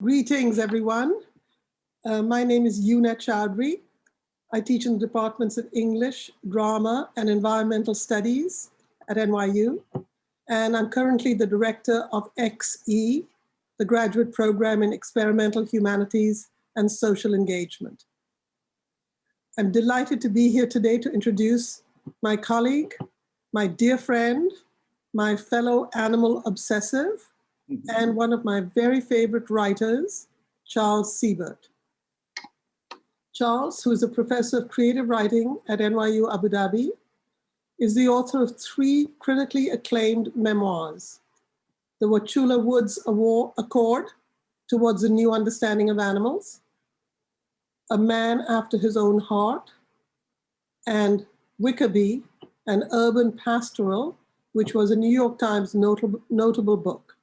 Greetings, everyone. My name is Untitled. I teach in the departments of English, Drama, and Environmental Studies at NYU. And I'm currently the director of XE, the graduate program in Experimental Humanities and Social Engagement. I'm delighted to be here today to introduce my colleague, my dear friend, my fellow animal obsessive, and one of my very favorite writers, Charles Siebert. Charles, who is a professor of creative writing at NYU Abu Dhabi, is the author of 3 critically acclaimed memoirs: The Wachula Woods Accord, Towards a New Understanding of Animals, A Man After His Own Heart, and Wickerby, an Urban Pastoral, which was a New York Times notable book.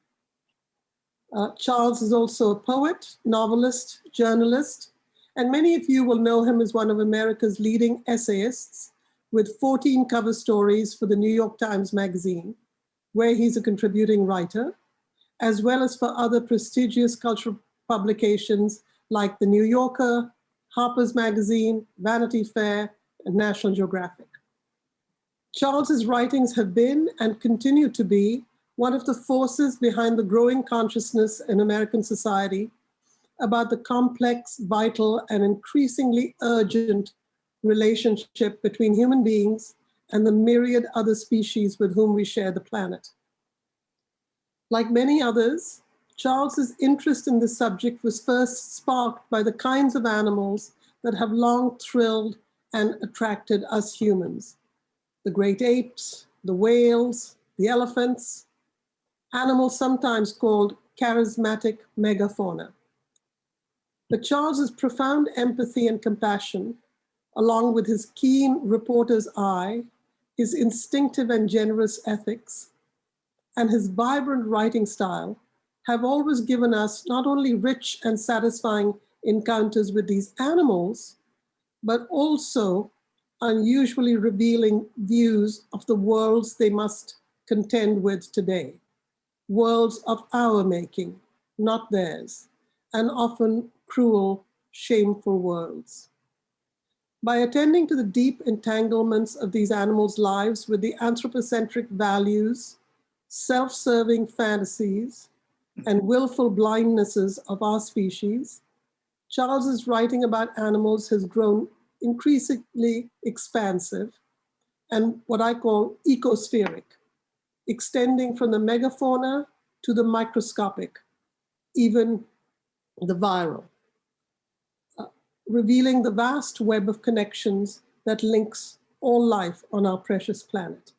Charles is also a poet, novelist, journalist, and many of you will know him as one of America's leading essayists with 14 cover stories for the New York Times Magazine, where he's a contributing writer, as well as for other prestigious cultural publications like The New Yorker, Harper's Magazine, Vanity Fair, and National Geographic. Charles's writings have been and continue to be one of the forces behind the growing consciousness in American society about the complex, vital, and increasingly urgent relationship between human beings and the myriad other species with whom we share the planet. Like many others, Charles's interest in this subject was first sparked by the kinds of animals that have long thrilled and attracted us humans: the great apes, the whales, the elephants, animals sometimes called charismatic megafauna. But Charles's profound empathy and compassion, along with his keen reporter's eye, his instinctive and generous ethics, and his vibrant writing style, have always given us not only rich and satisfying encounters with these animals, but also unusually revealing views of the worlds they must contend with today. Worlds of our making, not theirs, and often cruel, shameful worlds. By attending to the deep entanglements of these animals' lives with the anthropocentric values, self-serving fantasies, and willful blindnesses of our species, Charles's writing about animals has grown increasingly expansive and what I call ecospheric, extending from the megafauna to the microscopic, even the viral, revealing the vast web of connections that links all life on our precious planet.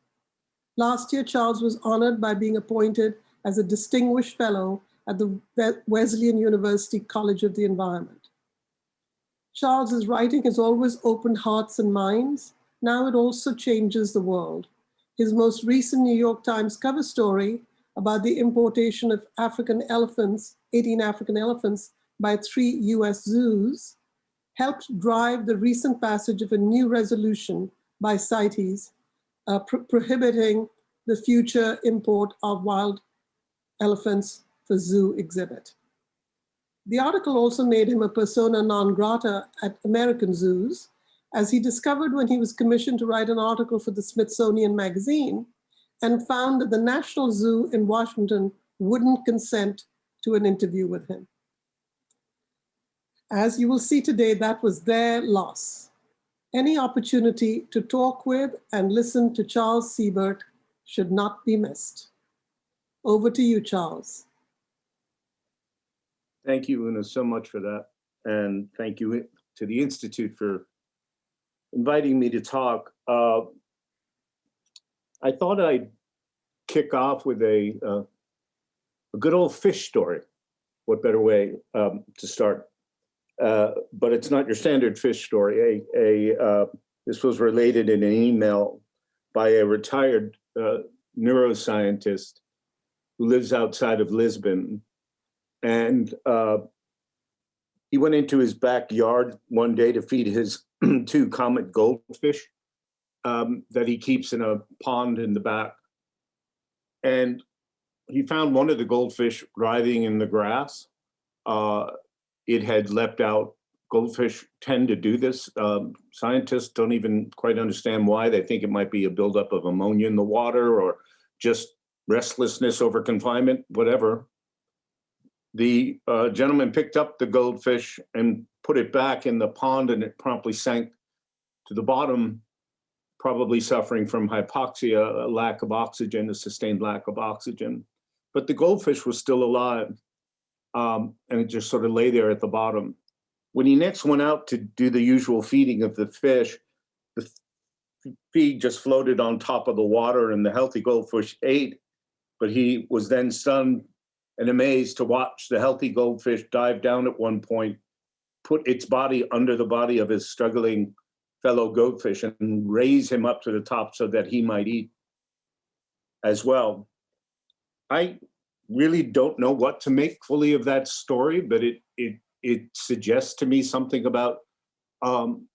Last year, Charles was honored by being appointed as a distinguished fellow at the Wesleyan University College of the Environment. Charles's writing has always opened hearts and minds. Now it also changes the world. His most recent New York Times cover story about the importation of African elephants, 18 African elephants, by 3 US zoos, helped drive the recent passage of a new resolution by CITES prohibiting the future import of wild elephants for zoo exhibit. The article also made him a persona non grata at American zoos, as he discovered when he was commissioned to write an article for the Smithsonian Magazine and found that the National Zoo in Washington wouldn't consent to an interview with him. As you will see today, that was their loss. Any opportunity to talk with and listen to Charles Siebert should not be missed. Over to you, Charles. Thank you, Una, so much for that. And thank you to the Institute for inviting me to talk. I thought I'd kick off with a good old fish story. What better way to start? But it's not your standard fish story. This was related in an email by a retired neuroscientist who lives outside of Lisbon. And he went into his backyard one day to feed his 2 comet goldfish that he keeps in a pond in the back. And he found one of the goldfish writhing in the grass. it had leapt out. Goldfish tend to do this. Scientists don't even quite understand why. They think it might be a buildup of ammonia in the water or just restlessness over confinement, whatever. The gentleman picked up the goldfish and put it back in the pond, and it promptly sank to the bottom, probably suffering from hypoxia, a lack of oxygen, a sustained lack of oxygen. But the goldfish was still alive, and it just sort of lay there at the bottom. When he next went out to do the usual feeding of the fish, the feed just floated on top of the water, and the healthy goldfish ate, but he was then stunned and amazed to watch the healthy goldfish dive down at one point, put its body under the body of his struggling fellow goldfish, and raise him up to the top so that he might eat as well. I really don't know what to make fully of that story, but it suggests to me something about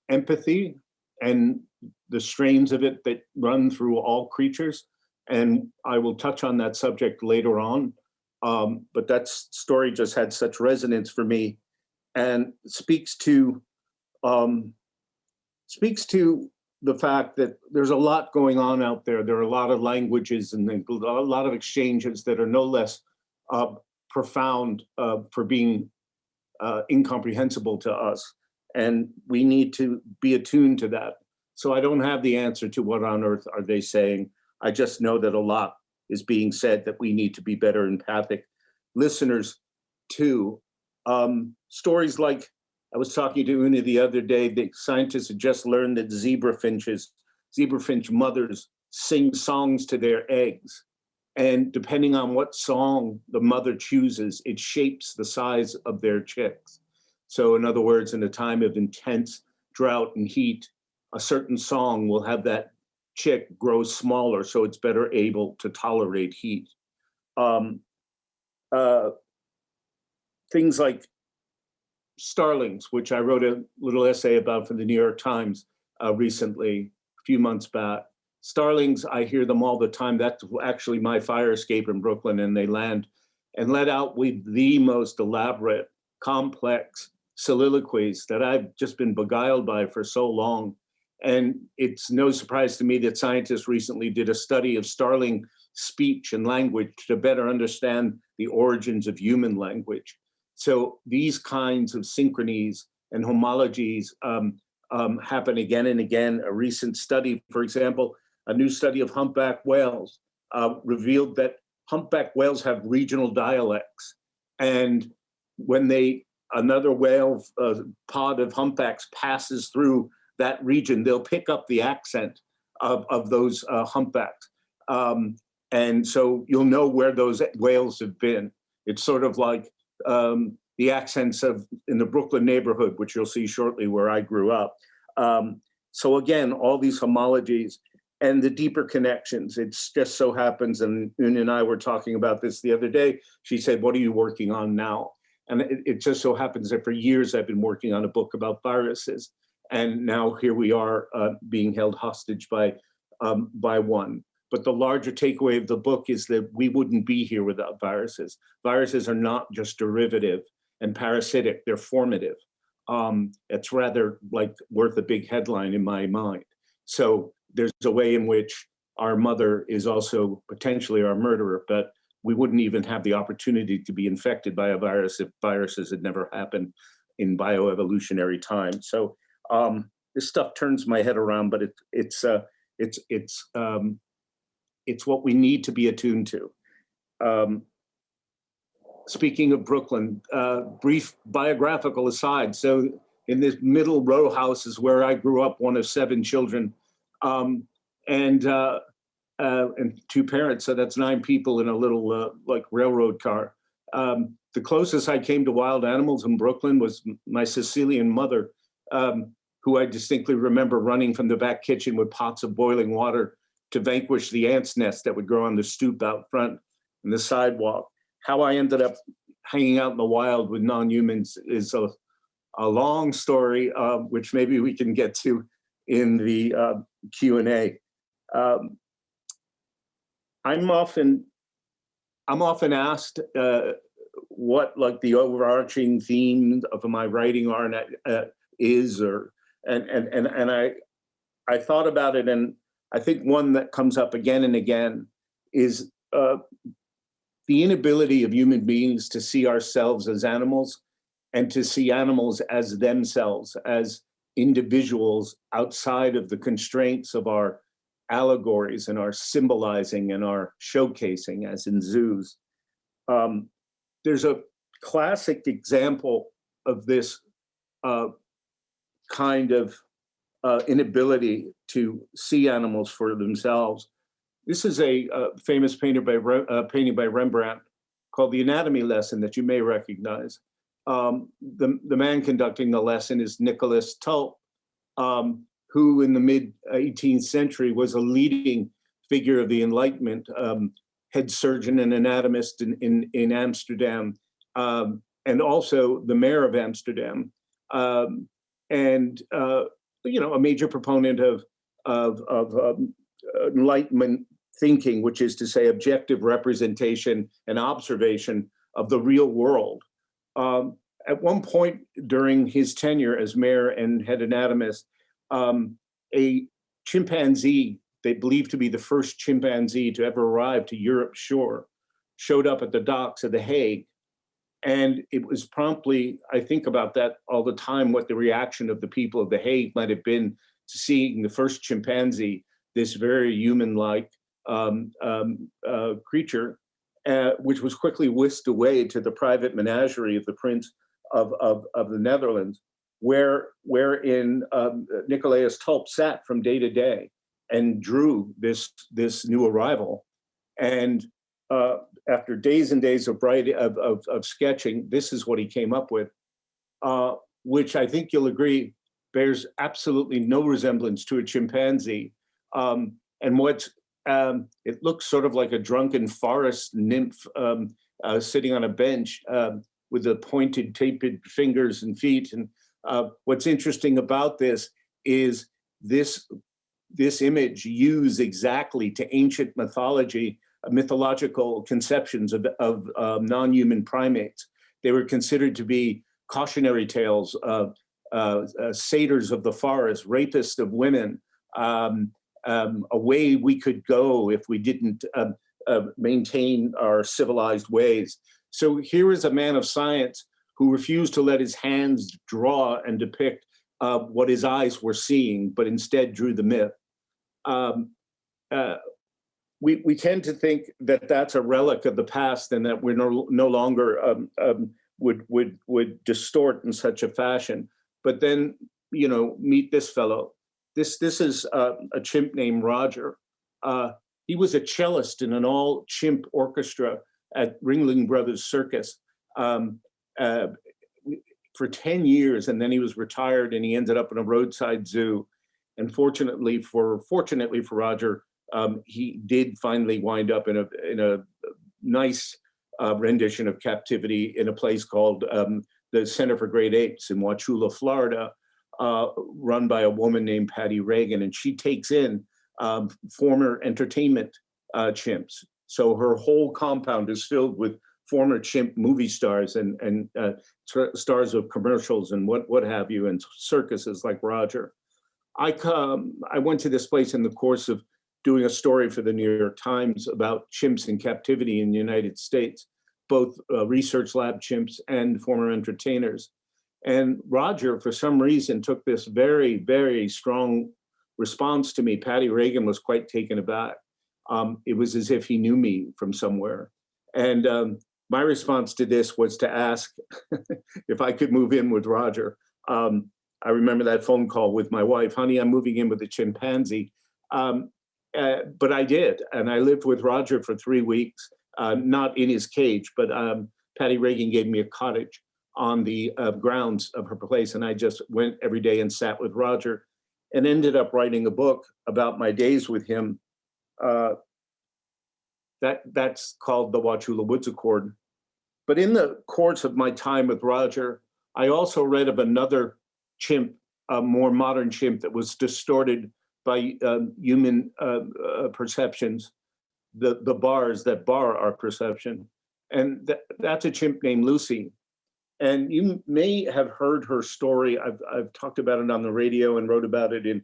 empathy and the strains of it that run through all creatures. And I will touch on that subject later on. But that story just had such resonance for me, and speaks to the fact that there's a lot going on out there. There are a lot of languages and a lot of exchanges that are no less profound for being incomprehensible to us. And we need to be attuned to that. So I don't have the answer to what on earth are they saying. I just know that a lot is being said that we need to be better empathic listeners to. Stories like, I was talking to Una the other day, the scientists had just learned that zebrafinch mothers sing songs to their eggs. And depending on what song the mother chooses, it shapes the size of their chicks. So in other words, in a time of intense drought and heat, a certain song will have that chick grow smaller so it's better able to tolerate heat. Things like Starlings, which I wrote a little essay about for the New York Times recently, a few months back. Starlings, I hear them all the time. That's actually my fire escape in Brooklyn, and they land and let out with the most elaborate, complex soliloquies that I've just been beguiled by for so long. And it's no surprise to me that scientists recently did a study of starling speech and language to better understand the origins of human language. So these kinds of synchronies and homologies happen again and again. A recent study, for example, a new study of humpback whales revealed that humpback whales have regional dialects. And when another whale pod of humpbacks passes through that region, they'll pick up the accent of those humpbacks. And so you'll know where those whales have been. It's sort of like the accents in the Brooklyn neighborhood, which you'll see shortly, where I grew up. So again, all these homologies and the deeper connections. It just so happens, and Una and I were talking about this the other day. She said, "What are you working on now?" And it just so happens that for years I've been working on a book about viruses. And now here we are being held hostage by one. But the larger takeaway of the book is that we wouldn't be here without viruses. Viruses are not just derivative and parasitic, they're formative. It's rather like worth a big headline in my mind. So there's a way in which our mother is also potentially our murderer, but we wouldn't even have the opportunity to be infected by a virus if viruses had never happened in bioevolutionary time. So this stuff turns my head around, but it's what we need to be attuned to. Speaking of Brooklyn, brief biographical aside. So in this middle row house is where I grew up, one of 7 children, and 2 parents. So that's 9 people in a little like railroad car. The closest I came to wild animals in Brooklyn was my Sicilian mother, who I distinctly remember running from the back kitchen with pots of boiling water to vanquish the ants' nest that would grow on the stoop out front and the sidewalk. How I ended up hanging out in the wild with non-humans is a long story, which maybe we can get to in the Q&A. I'm often asked what like the overarching theme of my writing are is, or and I thought about it, and I think one that comes up again and again is the inability of human beings to see ourselves as animals and to see animals as themselves, as individuals outside of the constraints of our allegories and our symbolizing and our showcasing, as in zoos. There's a classic example of this kind of inability to see animals for themselves. This is a famous painting by Rembrandt called The Anatomy Lesson that you may recognize. The man conducting the lesson is Nicholas Tulp, who in the mid-18th century was a leading figure of the Enlightenment, head surgeon and anatomist in Amsterdam, and also the mayor of Amsterdam, and you know, a major proponent of Enlightenment thinking, which is to say objective representation and observation of the real world. At one point during his tenure as mayor and head anatomist, a chimpanzee, they believe to be the first chimpanzee to ever arrive to Europe's shore, showed up at the docks of The Hague. And it was promptly, I think about that all the time, what the reaction of the people of The Hague might have been to seeing the first chimpanzee, this very human-like creature, which was quickly whisked away to the private menagerie of the Prince of the Netherlands, wherein Nicolaas Tulp sat from day to day and drew this new arrival. And after days and days of writing, of sketching, this is what he came up with, which I think you'll agree bears absolutely no resemblance to a chimpanzee. And what it looks sort of like a drunken forest nymph sitting on a bench with the pointed, taped fingers and feet. And what's interesting about this is this image used exactly to ancient mythology, mythological conceptions of non-human primates. They were considered to be cautionary tales of satyrs of the forest, rapists of women, a way we could go if we didn't maintain our civilized ways. So here is a man of science who refused to let his hands draw and depict what his eyes were seeing, but instead drew the myth. We tend to think that that's a relic of the past and that we're no longer would distort in such a fashion. But then, you know, meet this fellow. This is a chimp named Roger. He was a cellist in an all-chimp orchestra at Ringling Brothers Circus for 10 years, and then he was retired and he ended up in a roadside zoo. And fortunately for Roger, he did finally wind up in a nice rendition of captivity in a place called the Center for Great Apes in Wauchula, Florida, run by a woman named Patty Reagan, and she takes in former entertainment chimps. So her whole compound is filled with former chimp movie stars and stars of commercials and what have you, and circuses like Roger. I went to this place in the course of doing a story for the New York Times about chimps in captivity in the United States, both research lab chimps and former entertainers. And Roger, for some reason, took this very, very strong response to me. Patty Reagan was quite taken aback. It was as if he knew me from somewhere. And my response to this was to ask if I could move in with Roger. I remember that phone call with my wife, honey, I'm moving in with a chimpanzee. But I did, and I lived with Roger for 3 weeks, not in his cage, but Patty Reagan gave me a cottage on the grounds of her place, and I just went every day and sat with Roger and ended up writing a book about my days with him. That's called The Wauchula Woods Accord. But in the course of my time with Roger, I also read of another chimp, a more modern chimp that was distorted by human perceptions, the bars that bar our perception. And that's a chimp named Lucy. And you may have heard her story. I've talked about it on the radio and wrote about it in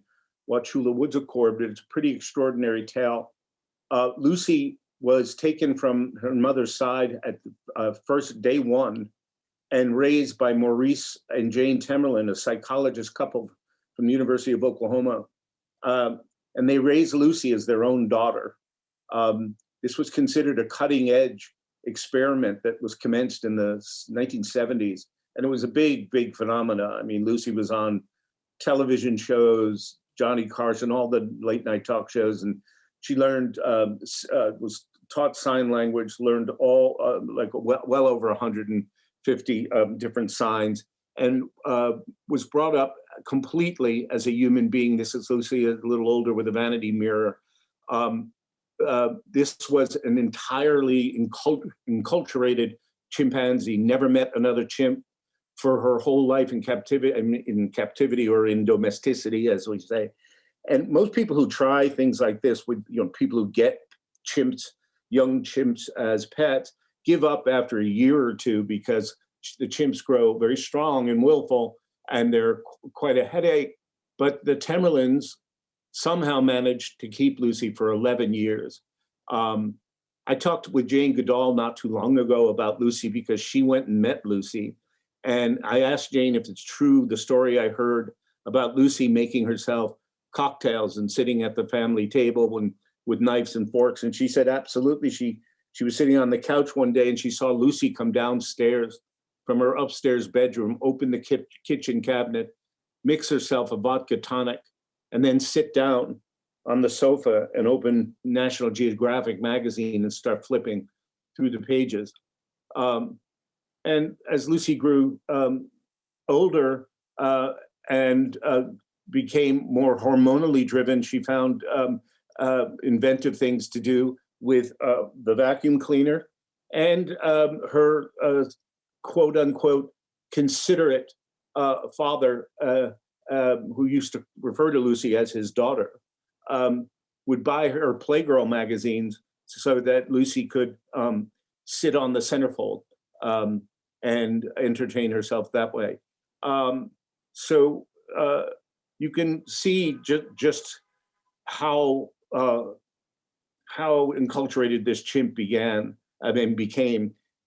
Wauchula Woods Accord, but it's a pretty extraordinary tale. Lucy was taken from her mother's side at first day one and raised by Maurice and Jane Temerlin, a psychologist couple from the University of Oklahoma. And they raised Lucy as their own daughter. This was considered a cutting edge experiment that was commenced in the 1970s. And it was a big, big phenomena. I mean, Lucy was on television shows, Johnny Carson, all the late night talk shows. And she learned, was taught sign language, learned all, well over 150 different signs, and was brought up completely as a human being. This is Lucy, a little older, with a vanity mirror. This was an entirely enculturated chimpanzee, never met another chimp for her whole life in captivity or in domesticity, as we say. And most people who try things like this with, people who get chimps, young chimps as pets, give up after a year or two because the chimps grow very strong and willful, and they're quite a headache. But the Temerlins somehow managed to keep Lucy for 11 years. I talked with Jane Goodall not too long ago about Lucy because she went and met Lucy. And I asked Jane if it's true, the story I heard about Lucy making herself cocktails and sitting at the family table with knives and forks. And she said, absolutely. She was sitting on the couch one day and she saw Lucy come downstairs from her upstairs bedroom, open the kitchen cabinet, mix herself a vodka tonic, and then sit down on the sofa and open National Geographic magazine and start flipping through the pages. And as Lucy grew older and became more hormonally driven, she found inventive things to do with the vacuum cleaner, and her quote unquote considerate father, who used to refer to Lucy as his daughter, would buy her Playgirl magazines so that Lucy could sit on the centerfold and entertain herself that way. So you can see just how enculturated this chimp became.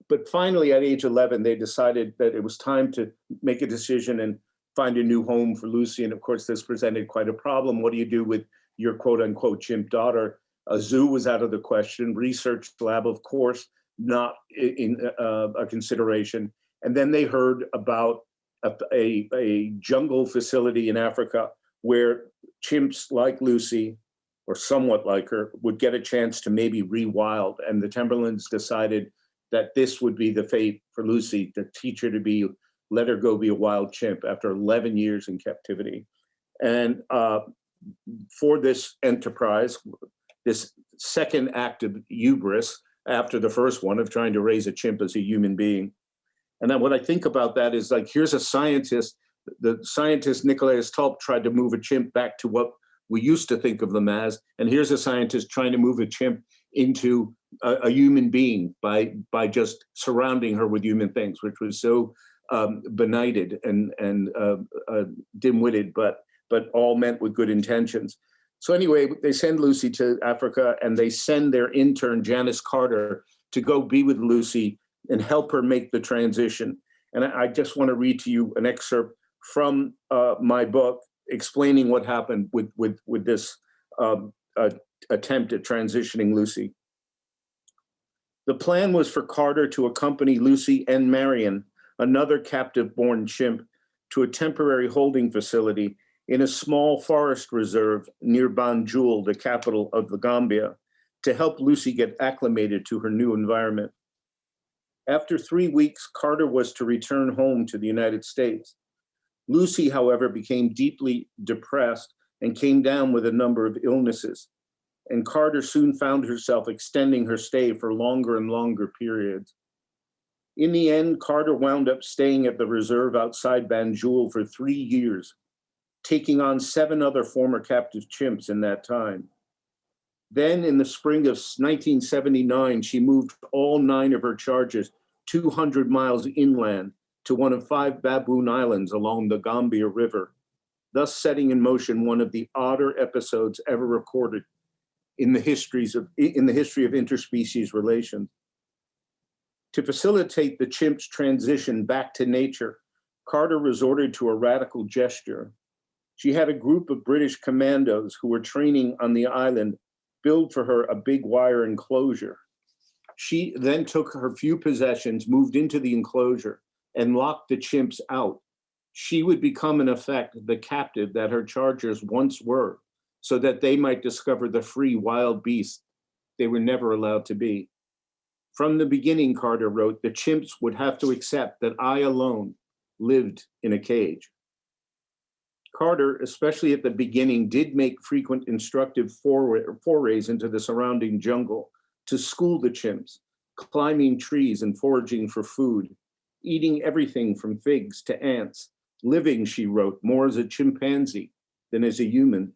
But finally, at age 11, they decided that it was time to make a decision and find a new home for Lucy. And of course, this presented quite a problem. What do you do with your quote unquote chimp daughter? A zoo was out of the question. Research lab, of course, not in a consideration. And then they heard about a jungle facility in Africa where chimps like Lucy, or somewhat like her, would get a chance to maybe rewild. And the Temerlins decided that this would be the fate for Lucy, to teach her to let her go be a wild chimp after 11 years in captivity. And for this enterprise, this second act of hubris after the first one of trying to raise a chimp as a human being. And then what I think about that is, like, here's a scientist, the scientist Nicolaus Tulp tried to move a chimp back to what we used to think of them as, and here's a scientist trying to move a chimp into a human being by just surrounding her with human things, which was so benighted and dim-witted, but all meant with good intentions. So anyway, they send Lucy to Africa, and they send their intern, Janice Carter, to go be with Lucy and help her make the transition. And I just want to read to you an excerpt from my book explaining what happened with this attempt at transitioning Lucy. The plan was for Carter to accompany Lucy and Marion, another captive-born chimp, to a temporary holding facility in a small forest reserve near Banjul, the capital of the Gambia, to help Lucy get acclimated to her new environment. After 3 weeks, Carter was to return home to the United States. Lucy, however, became deeply depressed and came down with a number of illnesses. And Carter soon found herself extending her stay for longer and longer periods. In the end, Carter wound up staying at the reserve outside Banjul for 3 years, taking on 7 other former captive chimps in that time. Then in the spring of 1979, she moved all 9 of her charges 200 miles inland to one of 5 baboon islands along the Gambia River, thus setting in motion one of the odder episodes ever recorded in the history of interspecies relations. To facilitate the chimp's transition back to nature, Carter resorted to a radical gesture. She had a group of British commandos who were training on the island build for her a big wire enclosure. She then took her few possessions, moved into the enclosure, and locked the chimps out. She would become, in effect, the captive that her chargers once were, so that they might discover the free wild beasts they were never allowed to be. From the beginning, Carter wrote, the chimps would have to accept that I alone lived in a cage. Carter, especially at the beginning, did make frequent instructive forays into the surrounding jungle to school the chimps, climbing trees and foraging for food, eating everything from figs to ants, living, she wrote, more as a chimpanzee than as a human.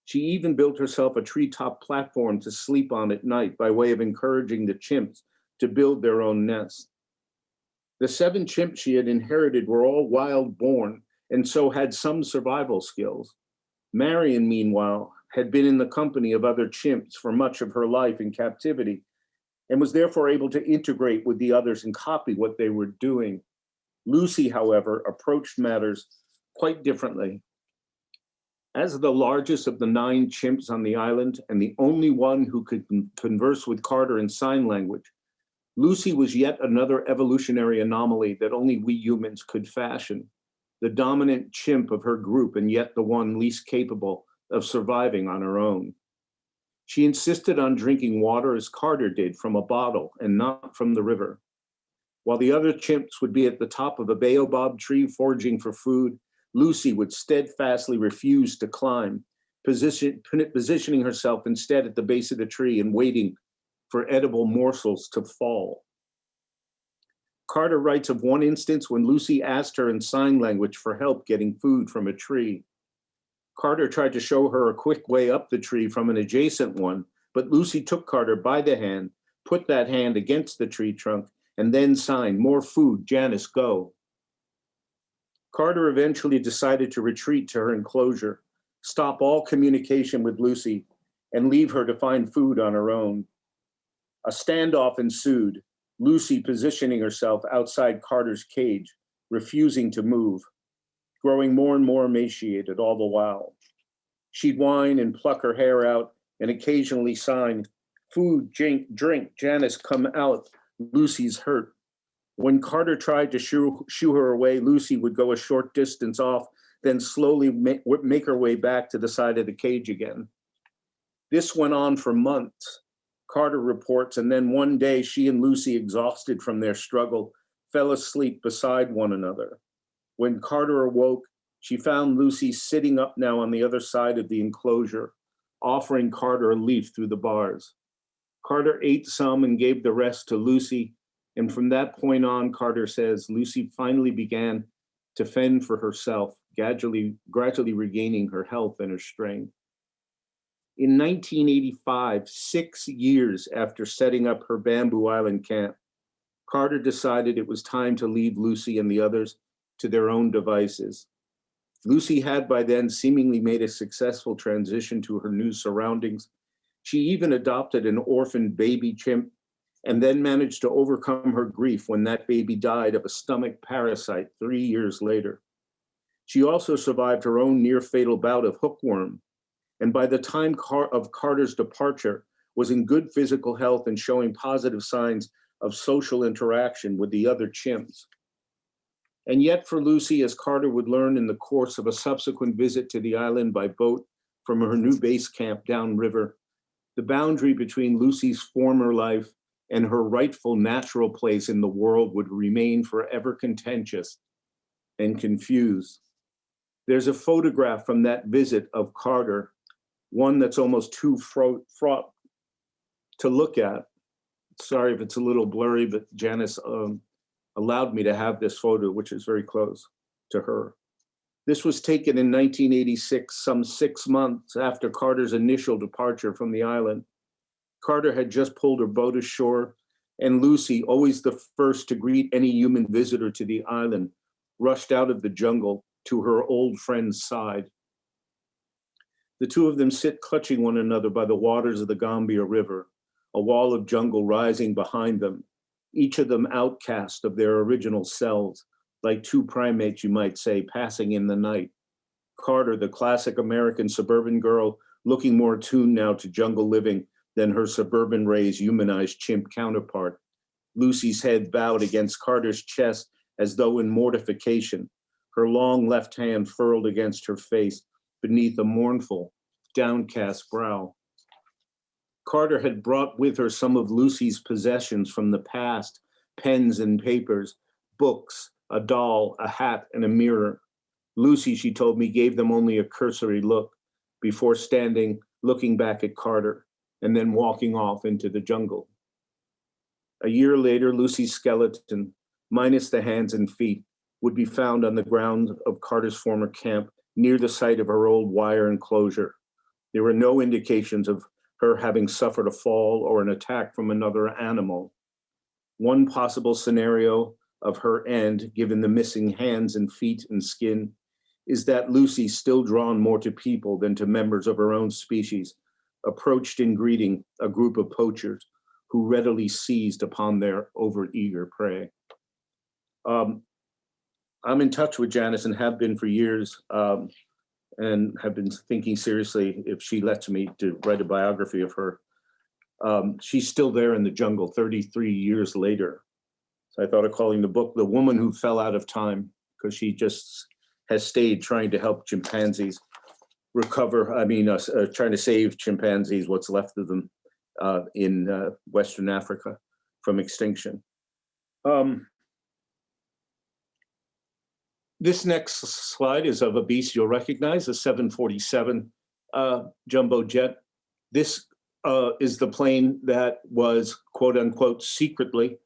She even built herself a treetop platform to sleep on at night by way of encouraging the chimps to build their own nests. The 7 chimps she had inherited were all wild born and so had some survival skills. Marion, meanwhile, had been in the company of other chimps for much of her life in captivity and was therefore able to integrate with the others and copy what they were doing. Lucy, however, approached matters quite differently. As the largest of the 9 chimps on the island and the only one who could converse with Carter in sign language, Lucy was yet another evolutionary anomaly that only we humans could fashion, the dominant chimp of her group and yet the one least capable of surviving on her own. She insisted on drinking water as Carter did from a bottle and not from the river. While the other chimps would be at the top of a baobab tree foraging for food, Lucy would steadfastly refuse to climb, positioning herself instead at the base of the tree and waiting for edible morsels to fall. Carter writes of one instance when Lucy asked her in sign language for help getting food from a tree. Carter tried to show her a quick way up the tree from an adjacent one, but Lucy took Carter by the hand, put that hand against the tree trunk, and then signed, "More food, Janice, go." Carter eventually decided to retreat to her enclosure, stop all communication with Lucy, and leave her to find food on her own. A standoff ensued, Lucy positioning herself outside Carter's cage, refusing to move, growing more and more emaciated all the while. She'd whine and pluck her hair out and occasionally sign, "Food, drink, Janice, come out, Lucy's hurt." When Carter tried to shoo her away, Lucy would go a short distance off, then slowly make her way back to the side of the cage again. This went on for months, Carter reports, and then one day she and Lucy, exhausted from their struggle, fell asleep beside one another. When Carter awoke, she found Lucy sitting up now on the other side of the enclosure, offering Carter a leaf through the bars. Carter ate some and gave the rest to Lucy, and from that point on, Carter says, Lucy finally began to fend for herself, gradually regaining her health and her strength. In 1985, 6 years after setting up her Bamboo Island camp, Carter decided it was time to leave Lucy and the others to their own devices. Lucy had by then seemingly made a successful transition to her new surroundings. She even adopted an orphaned baby chimp and then managed to overcome her grief when that baby died of a stomach parasite 3 years later. She also survived her own near-fatal bout of hookworm, and by the time of Carter's departure, was in good physical health and showing positive signs of social interaction with the other chimps. And yet for Lucy, as Carter would learn in the course of a subsequent visit to the island by boat from her new base camp downriver, the boundary between Lucy's former life and her rightful natural place in the world would remain forever contentious and confused. There's a photograph from that visit of Carter, one that's almost too fraught to look at. Sorry if it's a little blurry, but Janice allowed me to have this photo, which is very close to her. This was taken in 1986, some 6 months after Carter's initial departure from the island. Carter had just pulled her boat ashore, and Lucy, always the first to greet any human visitor to the island, rushed out of the jungle to her old friend's side. The two of them sit clutching one another by the waters of the Gambia River, a wall of jungle rising behind them, each of them outcast of their original selves, like two primates, you might say, passing in the night. Carter, the classic American suburban girl, looking more attuned now to jungle living than her suburban-raised humanized chimp counterpart. Lucy's head bowed against Carter's chest as though in mortification, her long left hand furled against her face beneath a mournful, downcast brow. Carter had brought with her some of Lucy's possessions from the past, pens and papers, books, a doll, a hat, and a mirror. Lucy, she told me, gave them only a cursory look before standing, looking back at Carter, and then walking off into the jungle. A year later, Lucy's skeleton, minus the hands and feet, would be found on the ground of Carter's former camp near the site of her old wire enclosure. There were no indications of her having suffered a fall or an attack from another animal. One possible scenario of her end, given the missing hands and feet and skin, is that Lucy, still drawn more to people than to members of her own species, approached in greeting a group of poachers who readily seized upon their overeager prey. I'm in touch with Janice and have been for years, and have been thinking seriously, if she lets me, to write a biography of her. She's still there in the jungle 33 years later. So I thought of calling the book The Woman Who Fell Out of Time, because she just has stayed trying to help chimpanzees recover, trying to save chimpanzees, what's left of them in Western Africa, from extinction. This next slide is of a beast you'll recognize, a 747 jumbo jet. This is the plane that was, quote unquote, secretly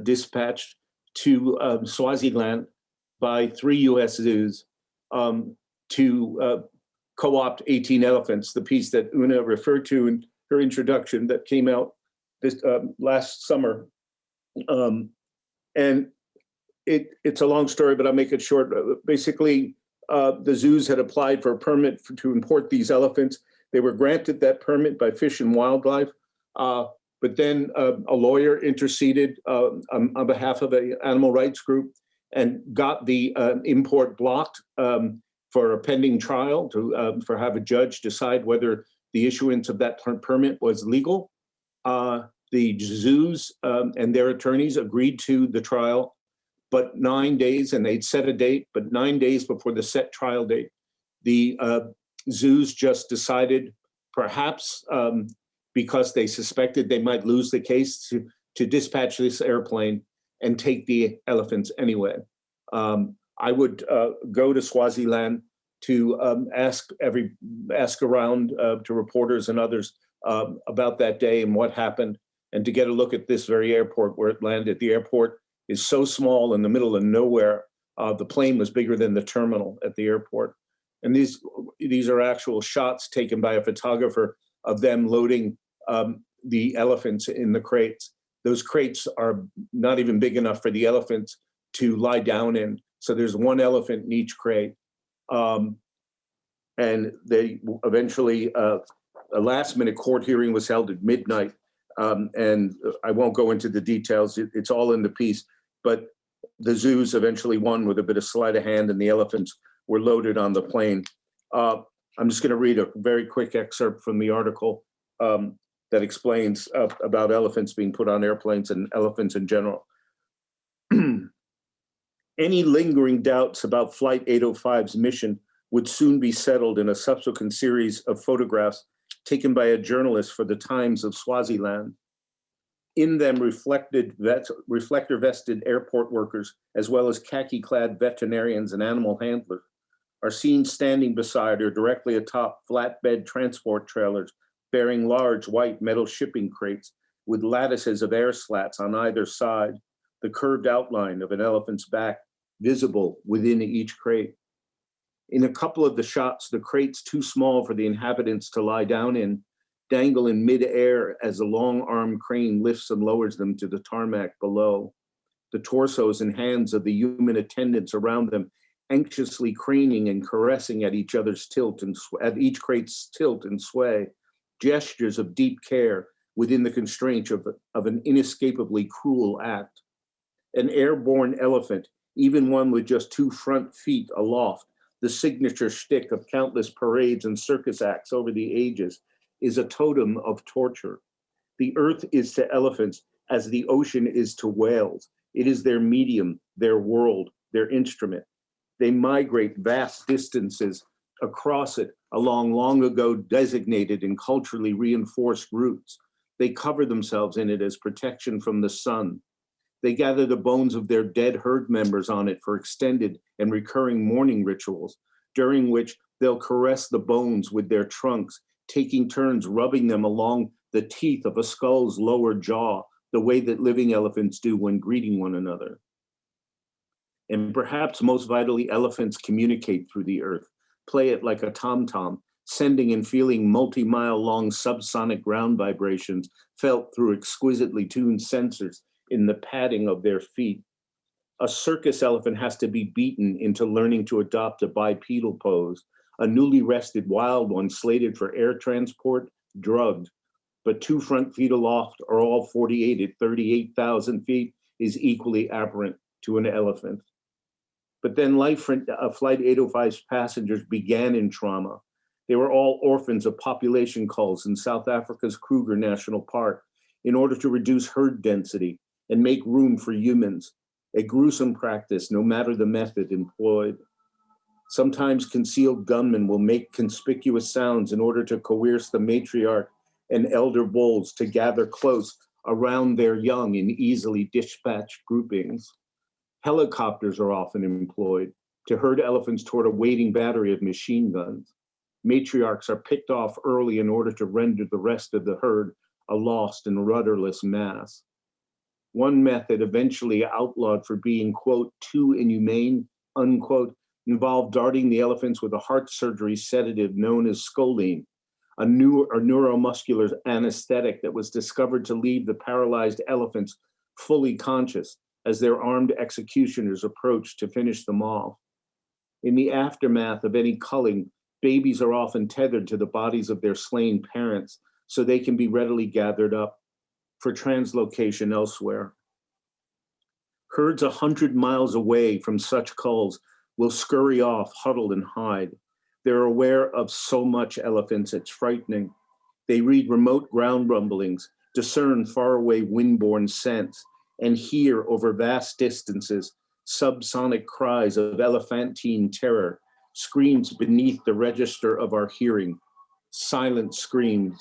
dispatched to Swaziland by 3 US zoos to co-opt 18 elephants, the piece that Una referred to in her introduction that came out this last summer. And it's a long story, but I'll make it short. Basically, the zoos had applied for a permit to import these elephants. They were granted that permit by Fish and Wildlife, but then a lawyer interceded on behalf of an animal rights group and got the import blocked for a pending trial to have a judge decide whether the issuance of that permit was legal. The zoos and their attorneys agreed to the trial, but 9 days, and they'd set a date, but 9 days before the set trial date, the zoos just decided, perhaps because they suspected they might lose the case, to dispatch this airplane and take the elephants anyway. I would go to Swaziland to ask around to reporters and others about that day and what happened, and to get a look at this very airport where it landed. The airport is so small in the middle of nowhere. The plane was bigger than the terminal at the airport. And these are actual shots taken by a photographer of them loading the elephants in the crates. Those crates are not even big enough for the elephants to lie down in. So there's one elephant in each crate. And they eventually, a last minute court hearing was held at midnight. And I won't go into the details, it's all in the piece, but the zoos eventually won with a bit of sleight of hand, and the elephants were loaded on the plane. I'm just gonna read a very quick excerpt from the article that explains about elephants being put on airplanes and elephants in general. Any lingering doubts about Flight 805's mission would soon be settled in a subsequent series of photographs taken by a journalist for the Times of Swaziland. In them, reflector-vested airport workers, as well as khaki-clad veterinarians and animal handlers, are seen standing beside or directly atop flatbed transport trailers bearing large white metal shipping crates with lattices of air slats on either side, the curved outline of an elephant's back visible within each crate. In a couple of the shots, the crates too small for the inhabitants to lie down in dangle in midair as a long-armed crane lifts and lowers them to the tarmac below. The torsos and hands of the human attendants around them anxiously craning and caressing at each other's tilt and at each crate's tilt and sway, gestures of deep care within the constraints of an inescapably cruel act. An airborne elephant, even one with just 2 front feet aloft, the signature shtick of countless parades and circus acts over the ages, is a totem of torture. The earth is to elephants as the ocean is to whales. It is their medium, their world, their instrument. They migrate vast distances across it along long ago designated and culturally reinforced routes. They cover themselves in it as protection from the sun. They gather the bones of their dead herd members on it for extended and recurring mourning rituals, during which they'll caress the bones with their trunks, taking turns rubbing them along the teeth of a skull's lower jaw, the way that living elephants do when greeting one another. And perhaps most vitally, elephants communicate through the earth, play it like a tom-tom, sending and feeling multi-mile long subsonic ground vibrations felt through exquisitely tuned sensors in the padding of their feet. A circus elephant has to be beaten into learning to adopt a bipedal pose. A newly rested wild one slated for air transport, drugged, but 2 front feet aloft or all 48 at 38,000 feet is equally aberrant to an elephant. But then life for Flight 805's passengers began in trauma. They were all orphans of population culls in South Africa's Kruger National Park in order to reduce herd density and make room for humans, a gruesome practice no matter the method employed. Sometimes concealed gunmen will make conspicuous sounds in order to coerce the matriarch and elder bulls to gather close around their young in easily dispatched groupings. Helicopters are often employed to herd elephants toward a waiting battery of machine guns. Matriarchs are picked off early in order to render the rest of the herd a lost and rudderless mass. One method, eventually outlawed for being, quote, too inhumane, unquote, involved darting the elephants with a heart surgery sedative known as scoline, a neuromuscular anesthetic that was discovered to leave the paralyzed elephants fully conscious as their armed executioners approached to finish them off. In the aftermath of any culling, babies are often tethered to the bodies of their slain parents so they can be readily gathered up for translocation elsewhere. Herds 100 miles away from such culls will scurry off, huddle and hide. They're aware of so much elephants, it's frightening. They read remote ground rumblings, discern faraway windborne scents, and hear over vast distances subsonic cries of elephantine terror, screams beneath the register of our hearing, silent screams.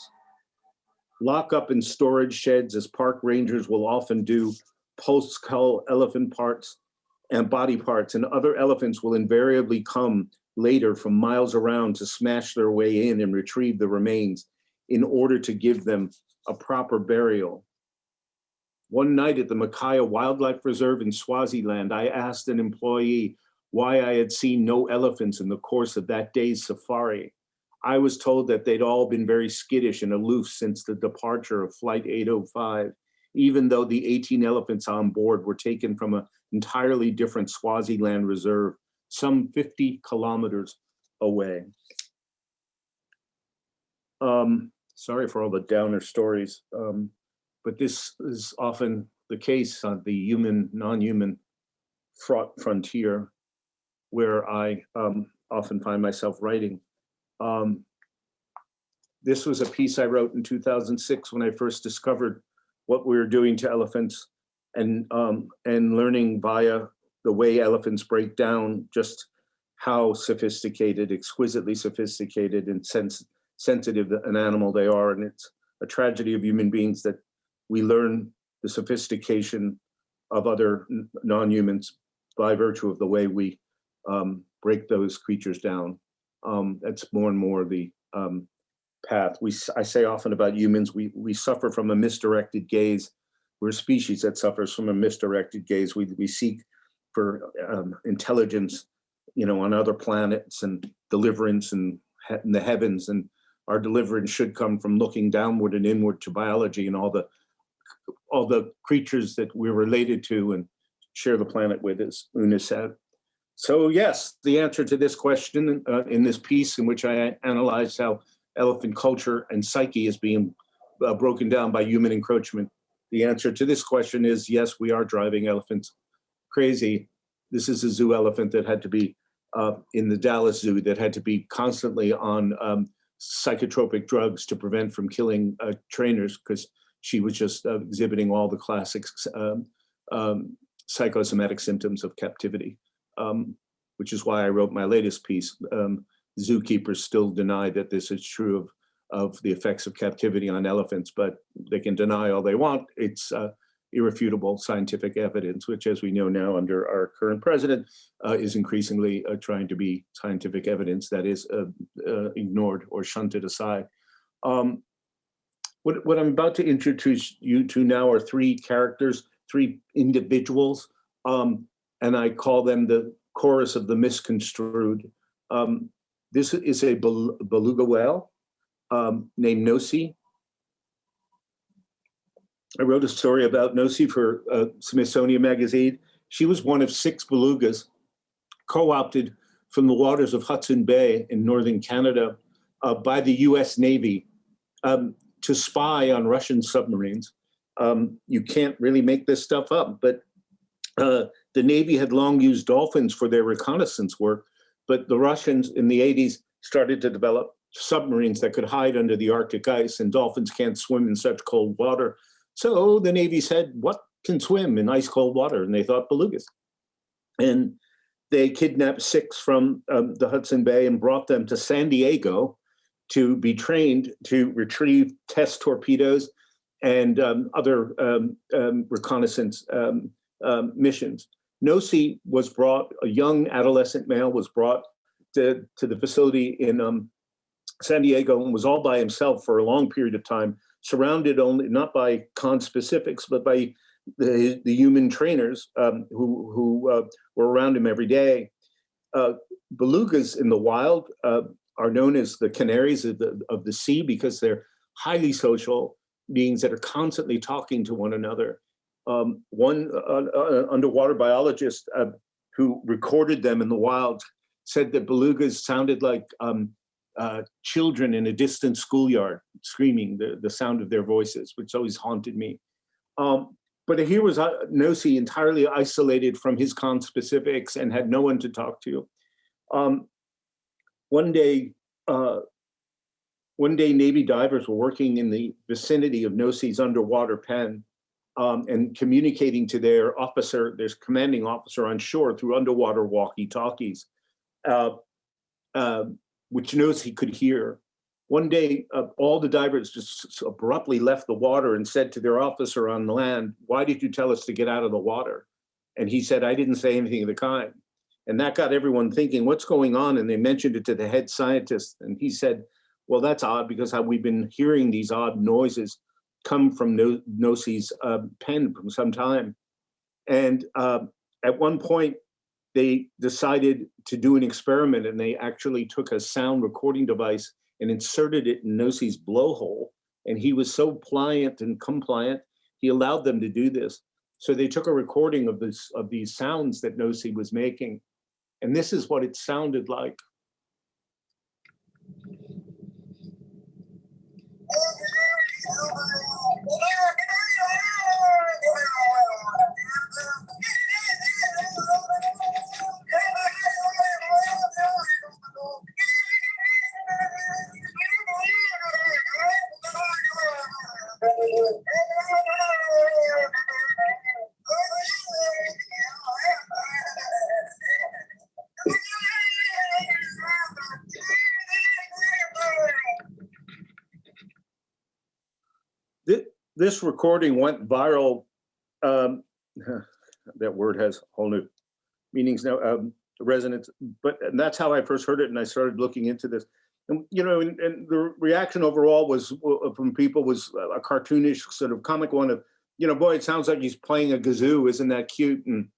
Lock up in storage sheds, as park rangers will often do, post-cull elephant parts and body parts, and other elephants will invariably come later from miles around to smash their way in and retrieve the remains in order to give them a proper burial. One night at the Makaya Wildlife Reserve in Swaziland, I asked an employee why I had seen no elephants in the course of that day's safari. I was told that they'd all been very skittish and aloof since the departure of Flight 805, even though the 18 elephants on board were taken from an entirely different Swaziland reserve, some 50 kilometers away. Sorry for all the downer stories, but this is often the case on the human, non-human fraught frontier where I often find myself writing. This was a piece I wrote in 2006 when I first discovered what we were doing to elephants and learning via the way elephants break down just how sophisticated, exquisitely sophisticated and sensitive an animal they are. And it's a tragedy of human beings that we learn the sophistication of other non-humans by virtue of the way we break those creatures down. That's more and more the path. I say often about humans, we suffer from a misdirected gaze. We're a species that suffers from a misdirected gaze. We seek for intelligence on other planets and deliverance and in the heavens, and our deliverance should come from looking downward and inward to biology and all the creatures that we're related to and share the planet with, as Una said. So yes, the answer to this question in this piece in which I analyzed how elephant culture and psyche is being broken down by human encroachment, the answer to this question is yes, we are driving elephants crazy. This is a zoo elephant that had to be in the Dallas Zoo, that had to be constantly on psychotropic drugs to prevent from killing trainers, because she was just exhibiting all the classic psychosomatic symptoms of captivity, which is why I wrote my latest piece. Zookeepers still deny that this is true of the effects of captivity on elephants, but they can deny all they want. It's irrefutable scientific evidence, which, as we know now under our current president, is increasingly trying to be scientific evidence that is ignored or shunted aside. What I'm about to introduce you to now are three characters, three individuals, and I call them the chorus of the misconstrued. This is a beluga whale named Nosy. I wrote a story about Nosy for Smithsonian Magazine. She was one of 6 belugas co-opted from the waters of Hudson Bay in northern Canada by the US Navy to spy on Russian submarines. You can't really make this stuff up, but the Navy had long used dolphins for their reconnaissance work, but the Russians in the 80s started to develop submarines that could hide under the Arctic ice, and dolphins can't swim in such cold water. So the Navy said, what can swim in ice cold water? And they thought belugas. And they kidnapped 6 from the Hudson Bay and brought them to San Diego to be trained to retrieve test torpedoes and other reconnaissance missions. Nosy was brought, a young adolescent male was brought to the facility in San Diego and was all by himself for a long period of time, surrounded only not by conspecifics, but by the human trainers who were around him every day. Belugas in the wild are known as the canaries of the sea because they're highly social beings that are constantly talking to one another. One underwater biologist who recorded them in the wild said that belugas sounded like children in a distant schoolyard screaming, the sound of their voices, which always haunted me. But here was Nosy entirely isolated from his conspecifics and had no one to talk to. One day, Navy divers were working in the vicinity of Nosy's underwater pen and communicating to their commanding officer on shore through underwater walkie-talkies, which Nosy could hear. One day, all the divers just abruptly left the water and said to their officer on the land, "Why did you tell us to get out of the water?" And he said, "I didn't say anything of the kind." And that got everyone thinking, what's going on? And they mentioned it to the head scientist. And he said, well, that's odd because we've been hearing these odd noises come from Nosy's pen from some time. And at one point, they decided to do an experiment, and they actually took a sound recording device and inserted it in Nosy's blowhole. And he was so pliant and compliant, he allowed them to do this. So they took a recording of these sounds that Nosy was making. And this is what it sounded like. This recording went viral. That word has whole new meanings now, resonance. But that's how I first heard it, and I started looking into this. And and the reaction overall was from people was a cartoonish sort of comic one of, boy, it sounds like he's playing a kazoo. Isn't that cute? And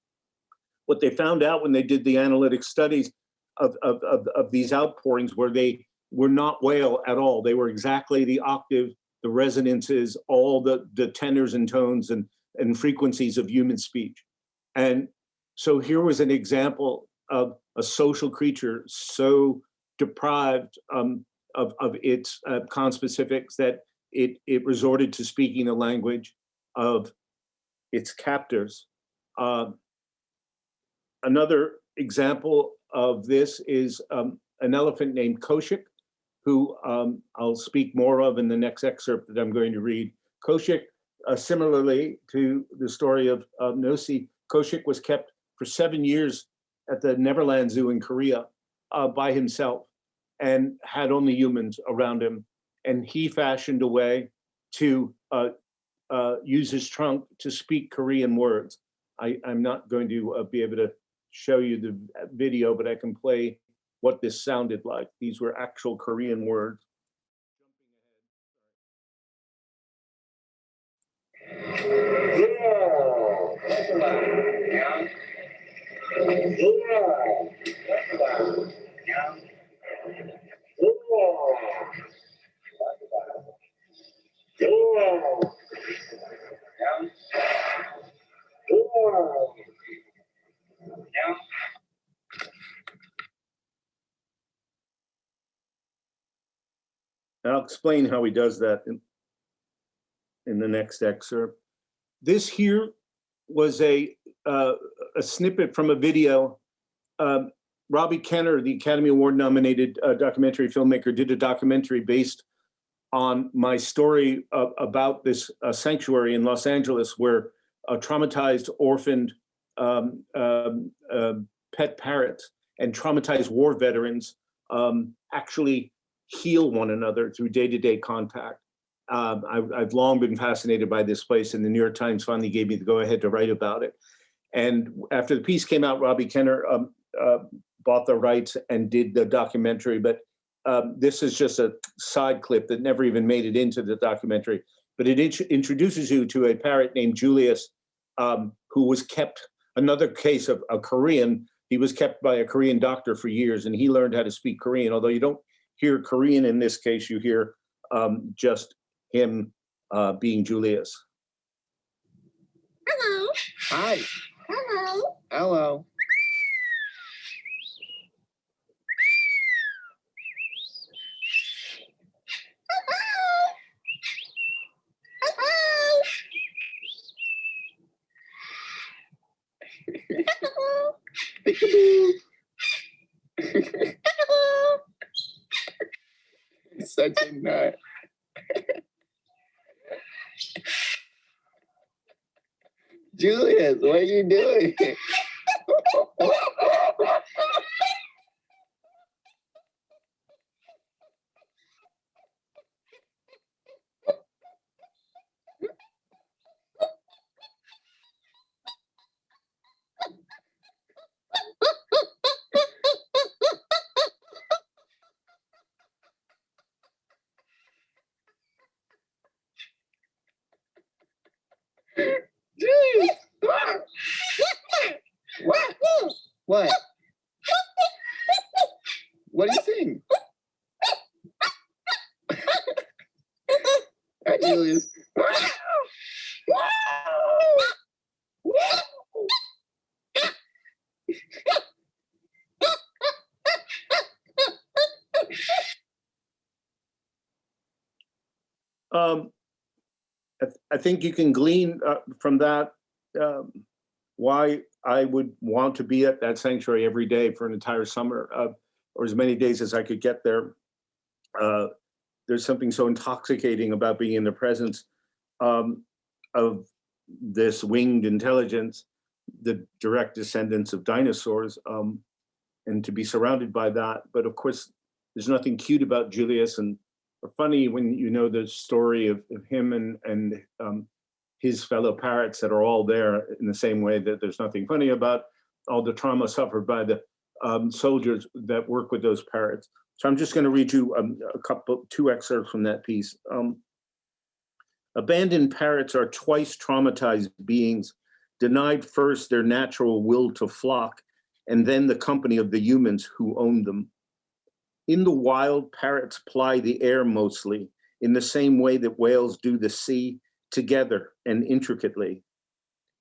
what they found out when they did the analytic studies of these outpourings where they were not wail at all. They were exactly the octave, the resonances, all the tenors and tones and frequencies of human speech. And so here was an example of a social creature so deprived of its conspecifics that it resorted to speaking the language of its captors. Another example of this is an elephant named Koshik, who I'll speak more of in the next excerpt that I'm going to read. Koshik, similarly to the story of Nosi, Koshik was kept for 7 years at the Neverland Zoo in Korea by himself and had only humans around him. And he fashioned a way to use his trunk to speak Korean words. I'm not going to be able to show you the video, but I can play what this sounded like. These were actual Korean words. I'll explain how he does that in the next excerpt. This here was a snippet from a video. Robbie Kenner, the Academy Award nominated documentary filmmaker, did a documentary based on my story about this sanctuary in Los Angeles where traumatized, orphaned pet parrots and traumatized war veterans actually heal one another through day-to-day contact. I've long been fascinated by this place, and the New York Times finally gave me the go-ahead to write about it. And after the piece came out, Robbie Kenner bought the rights and did the documentary, but this is just a side clip that never even made it into the documentary. But it introduces you to a parrot named Julius, who was kept, another case of a Korean. He was kept by a Korean doctor for years, and he learned how to speak Korean. Although you don't hear Korean in this case, you hear just him being Julius. Hello. Hi. Hello. Hello. Peekaboo. Such a nut. Julius, what are you doing? Julius, what? What? What do you think? Hi, Julius. I think you can glean from that why I would want to be at that sanctuary every day for an entire summer, or as many days as I could get there. There's something so intoxicating about being in the presence of this winged intelligence, the direct descendants of dinosaurs, and to be surrounded by that. But of course, there's nothing cute about Julius, and funny when you know the story of him and his fellow parrots that are all there, in the same way that there's nothing funny about all the trauma suffered by the soldiers that work with those parrots. So I'm just going to read you two excerpts from that piece. Abandoned parrots are twice traumatized beings, denied first their natural will to flock, and then the company of the humans who owned them. In the wild, parrots ply the air mostly, in the same way that whales do the sea, together and intricately.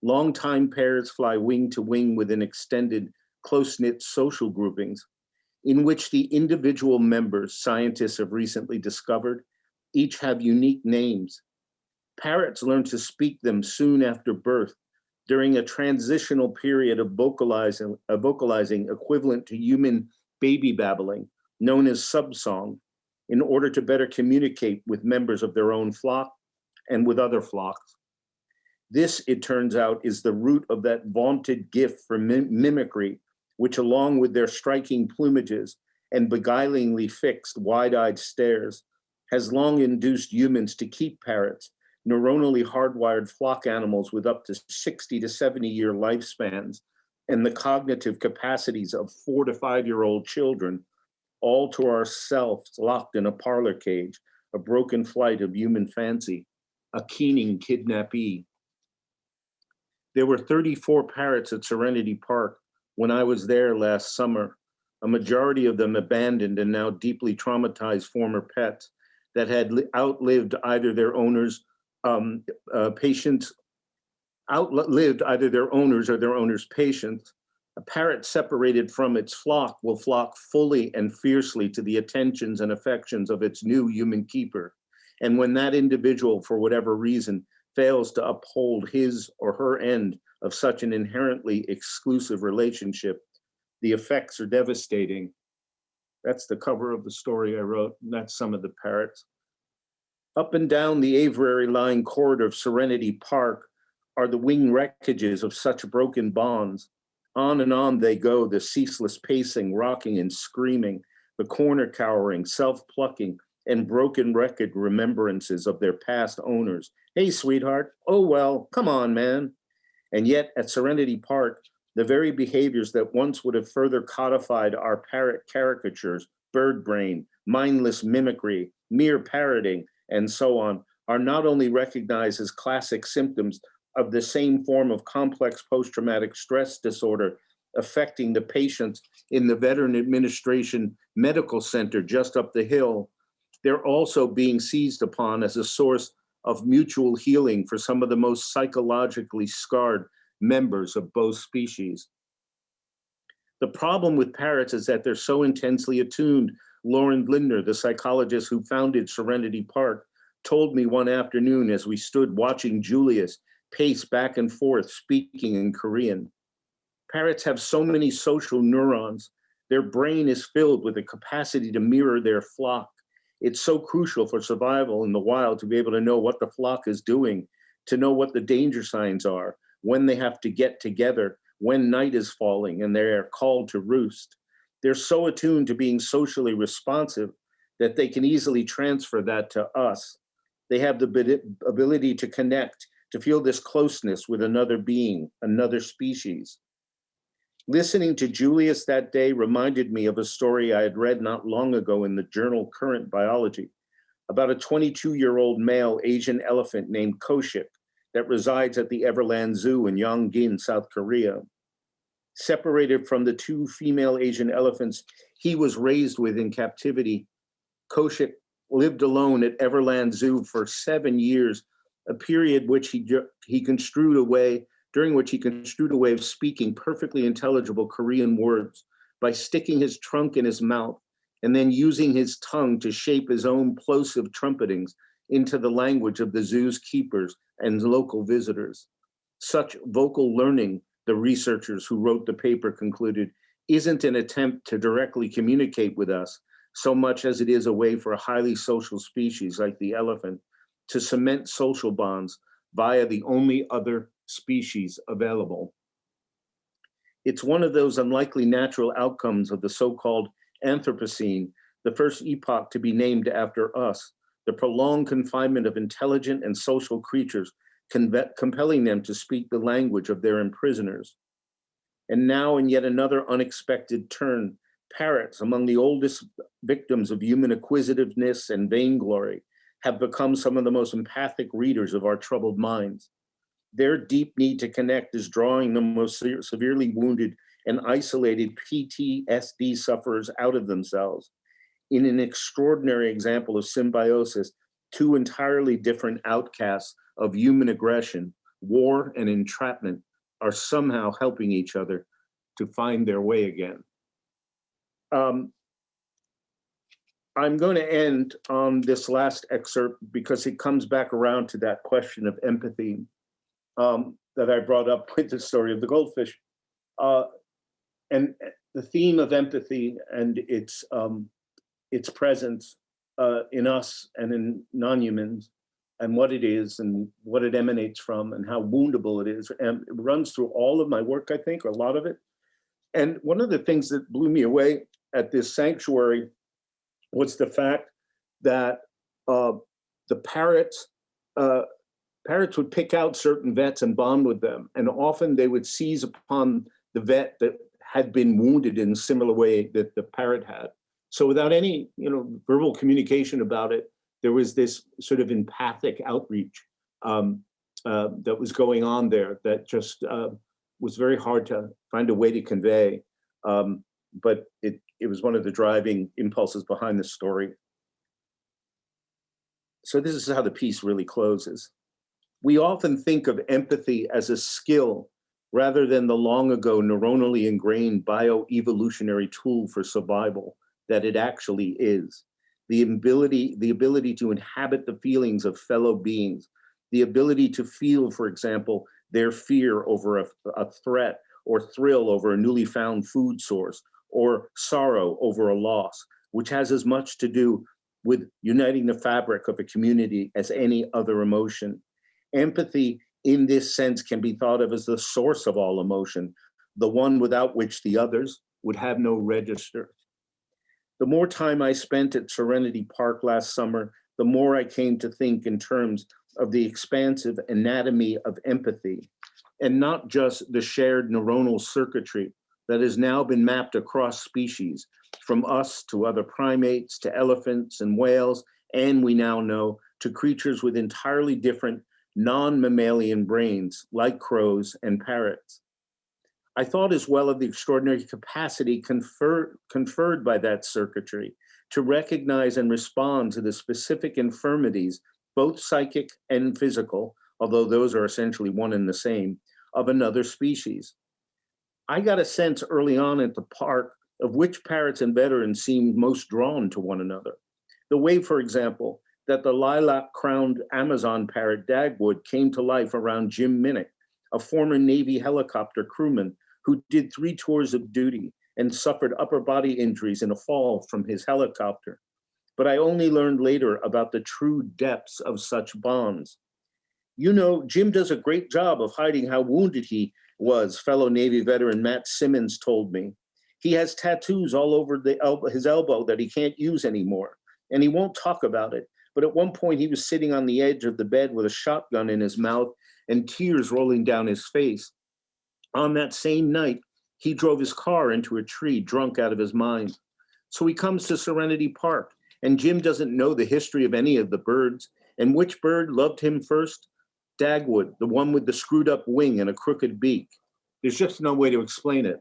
Long-time pairs fly wing to wing within extended, close-knit social groupings, in which the individual members, scientists have recently discovered, each have unique names. Parrots learn to speak them soon after birth, during a transitional period of vocalizing equivalent to human baby babbling, known as subsong, in order to better communicate with members of their own flock and with other flocks. This, it turns out, is the root of that vaunted gift for mimicry, which, along with their striking plumages and beguilingly fixed, wide-eyed stares, has long induced humans to keep parrots, neuronally hardwired flock animals with up to 60 to 70-year lifespans, and the cognitive capacities of 4 to 5-year-old children, all to ourselves locked in a parlor cage, a broken flight of human fancy, a keening kidnappee. There were 34 parrots at Serenity Park when I was there last summer, a majority of them abandoned and now deeply traumatized former pets that had outlived either their owners' outlived either their owners or their owners' patients. A parrot separated from its flock will flock fully and fiercely to the attentions and affections of its new human keeper. And when that individual, for whatever reason, fails to uphold his or her end of such an inherently exclusive relationship, the effects are devastating. That's the cover of the story I wrote, and that's some of the parrots. Up and down the aviary-lined corridor of Serenity Park are the wing wreckages of such broken bonds. On and on they go, the ceaseless pacing, rocking and screaming, the corner cowering, self-plucking, and broken record remembrances of their past owners. Hey, sweetheart, oh well, come on, man. And yet at Serenity Park, the very behaviors that once would have further codified our parrot caricatures, bird brain, mindless mimicry, mere parroting, and so on, are not only recognized as classic symptoms of the same form of complex post-traumatic stress disorder affecting the patients in the Veteran Administration Medical Center just up the hill, they're also being seized upon as a source of mutual healing for some of the most psychologically scarred members of both species. The problem with parrots is that they're so intensely attuned. Lauren Lindner, the psychologist who founded Serenity Park, told me one afternoon as we stood watching Julius pace back and forth speaking in Korean. Parrots have so many social neurons. Their brain is filled with the capacity to mirror their flock. It's so crucial for survival in the wild to be able to know what the flock is doing, to know what the danger signs are, when they have to get together, when night is falling and they're called to roost. They're so attuned to being socially responsive that they can easily transfer that to us. They have the ability to connect, to feel this closeness with another being, another species. Listening to Julius that day reminded me of a story I had read not long ago in the journal Current Biology about a 22-year-old male Asian elephant named Koshik that resides at the Everland Zoo in Yongin, South Korea. Separated from the 2 female Asian elephants he was raised with in captivity, Koshik lived alone at Everland Zoo for 7 years, a period which he construed away during which he construed a way of speaking perfectly intelligible Korean words by sticking his trunk in his mouth and then using his tongue to shape his own plosive trumpetings into the language of the zoo's keepers and local visitors. Such vocal learning, the researchers who wrote the paper concluded, isn't an attempt to directly communicate with us so much as it is a way for a highly social species like the elephant to cement social bonds via the only other species available. It's one of those unlikely natural outcomes of the so-called Anthropocene, the first epoch to be named after us, the prolonged confinement of intelligent and social creatures, compelling them to speak the language of their imprisoners. And now, in yet another unexpected turn, parrots, among the oldest victims of human acquisitiveness and vainglory, have become some of the most empathic readers of our troubled minds. Their deep need to connect is drawing the most severely wounded and isolated PTSD sufferers out of themselves. In an extraordinary example of symbiosis, two entirely different outcasts of human aggression, war and entrapment, are somehow helping each other to find their way again. I'm going to end on this last excerpt because it comes back around to that question of empathy that I brought up with the story of the goldfish. And the theme of empathy and its presence in us and in non-humans, and what it is and what it emanates from and how woundable it is. And it runs through all of my work, I think, or a lot of it. And one of the things that blew me away at this sanctuary was the fact that the parrots would pick out certain vets and bond with them. And often they would seize upon the vet that had been wounded in a similar way that the parrot had. So without any, verbal communication about it, there was this sort of empathic outreach that was going on there that just was very hard to find a way to convey. But it was one of the driving impulses behind the story. So this is how the piece really closes. We often think of empathy as a skill rather than the long ago neuronally ingrained bioevolutionary tool for survival that it actually is. The ability to inhabit the feelings of fellow beings, the ability to feel, for example, their fear over a threat or thrill over a newly found food source or sorrow over a loss, which has as much to do with uniting the fabric of a community as any other emotion. Empathy in this sense can be thought of as the source of all emotion, the one without which the others would have no register. The more time I spent at Serenity Park last summer, the more I came to think in terms of the expansive anatomy of empathy, and not just the shared neuronal circuitry that has now been mapped across species, from us to other primates, to elephants and whales, and we now know to creatures with entirely different non-mammalian brains, like crows and parrots. I thought as well of the extraordinary capacity conferred by that circuitry to recognize and respond to the specific infirmities, both psychic and physical, although those are essentially one and the same, of another species. I got a sense early on at the park of which parrots and veterans seemed most drawn to one another. The way, for example, that the lilac-crowned Amazon parrot Dagwood came to life around Jim Minnick, a former Navy helicopter crewman who did 3 tours of duty and suffered upper body injuries in a fall from his helicopter. But I only learned later about the true depths of such bonds. Jim does a great job of hiding how wounded he was, fellow Navy veteran Matt Simmons told me. He has tattoos all over his elbow that he can't use anymore, and he won't talk about it. But at one point he was sitting on the edge of the bed with a shotgun in his mouth and tears rolling down his face. On that same night, he drove his car into a tree, drunk out of his mind. So he comes to Serenity Park, and Jim doesn't know the history of any of the birds. And which bird loved him first? Dagwood, the one with the screwed up wing and a crooked beak. There's just no way to explain it.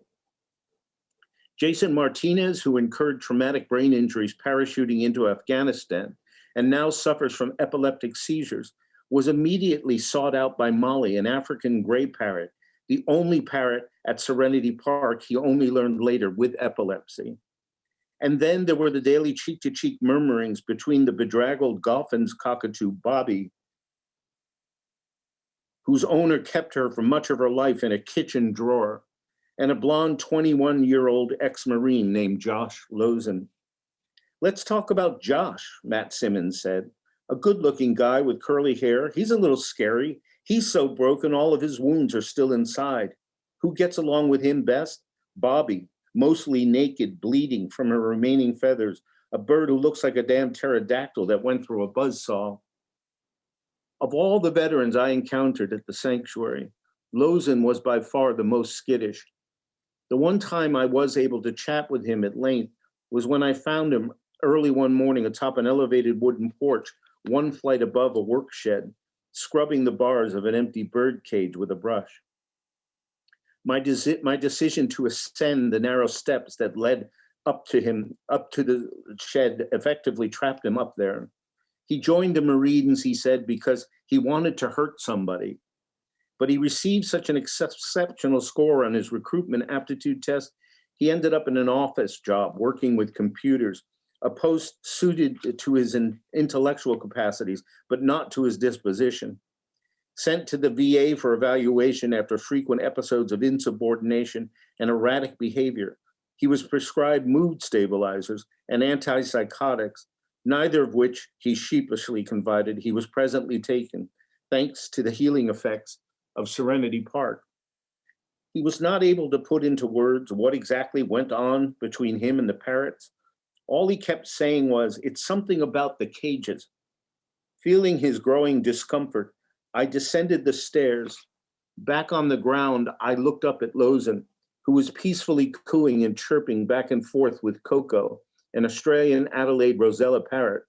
Jason Martinez, who incurred traumatic brain injuries parachuting into Afghanistan and now suffers from epileptic seizures, was immediately sought out by Molly, an African gray parrot, the only parrot at Serenity Park he only learned later with epilepsy. And then there were the daily cheek-to-cheek murmurings between the bedraggled Goffin's cockatoo, Bobby, whose owner kept her for much of her life in a kitchen drawer, and a blonde 21-year-old ex-Marine named Josh Lozen. Let's talk about Josh, Matt Simmons said. A good-looking guy with curly hair. He's a little scary. He's so broken, all of his wounds are still inside. Who gets along with him best? Bobby, mostly naked, bleeding from her remaining feathers, a bird who looks like a damn pterodactyl that went through a buzzsaw. Of all the veterans I encountered at the sanctuary, Lozen was by far the most skittish. The one time I was able to chat with him at length was when I found him early one morning atop an elevated wooden porch, one flight above a work shed, scrubbing the bars of an empty bird cage with a brush. My decision to ascend the narrow steps that led up to the shed effectively trapped him up there. He joined the Marines, he said, because he wanted to hurt somebody. But he received such an exceptional score on his recruitment aptitude test, he ended up in an office job working with computers, a post suited to his intellectual capacities, but not to his disposition. Sent to the VA for evaluation after frequent episodes of insubordination and erratic behavior, he was prescribed mood stabilizers and antipsychotics, neither of which, he sheepishly confided, he was presently taking, thanks to the healing effects of Serenity Park. He was not able to put into words what exactly went on between him and the parrots. All he kept saying was, "It's something about the cages." Feeling his growing discomfort, I descended the stairs. Back on the ground, I looked up at Lozen, who was peacefully cooing and chirping back and forth with Coco, an Australian Adelaide Rosella parrot.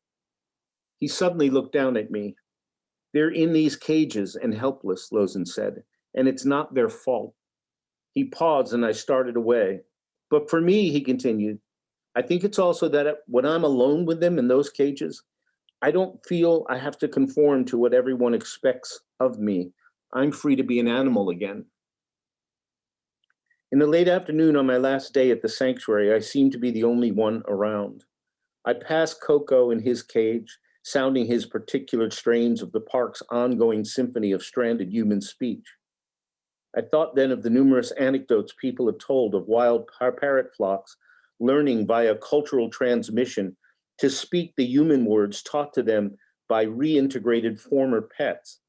He suddenly looked down at me. "They're in these cages and helpless," Lozen said, "and it's not their fault." He paused and I started away. "But for me," he continued, "I think it's also that when I'm alone with them in those cages, I don't feel I have to conform to what everyone expects of me. I'm free to be an animal again." In the late afternoon on my last day at the sanctuary, I seemed to be the only one around. I passed Coco in his cage, sounding his particular strains of the park's ongoing symphony of stranded human speech. I thought then of the numerous anecdotes people have told of wild parrot flocks learning via cultural transmission to speak the human words taught to them by reintegrated former pets.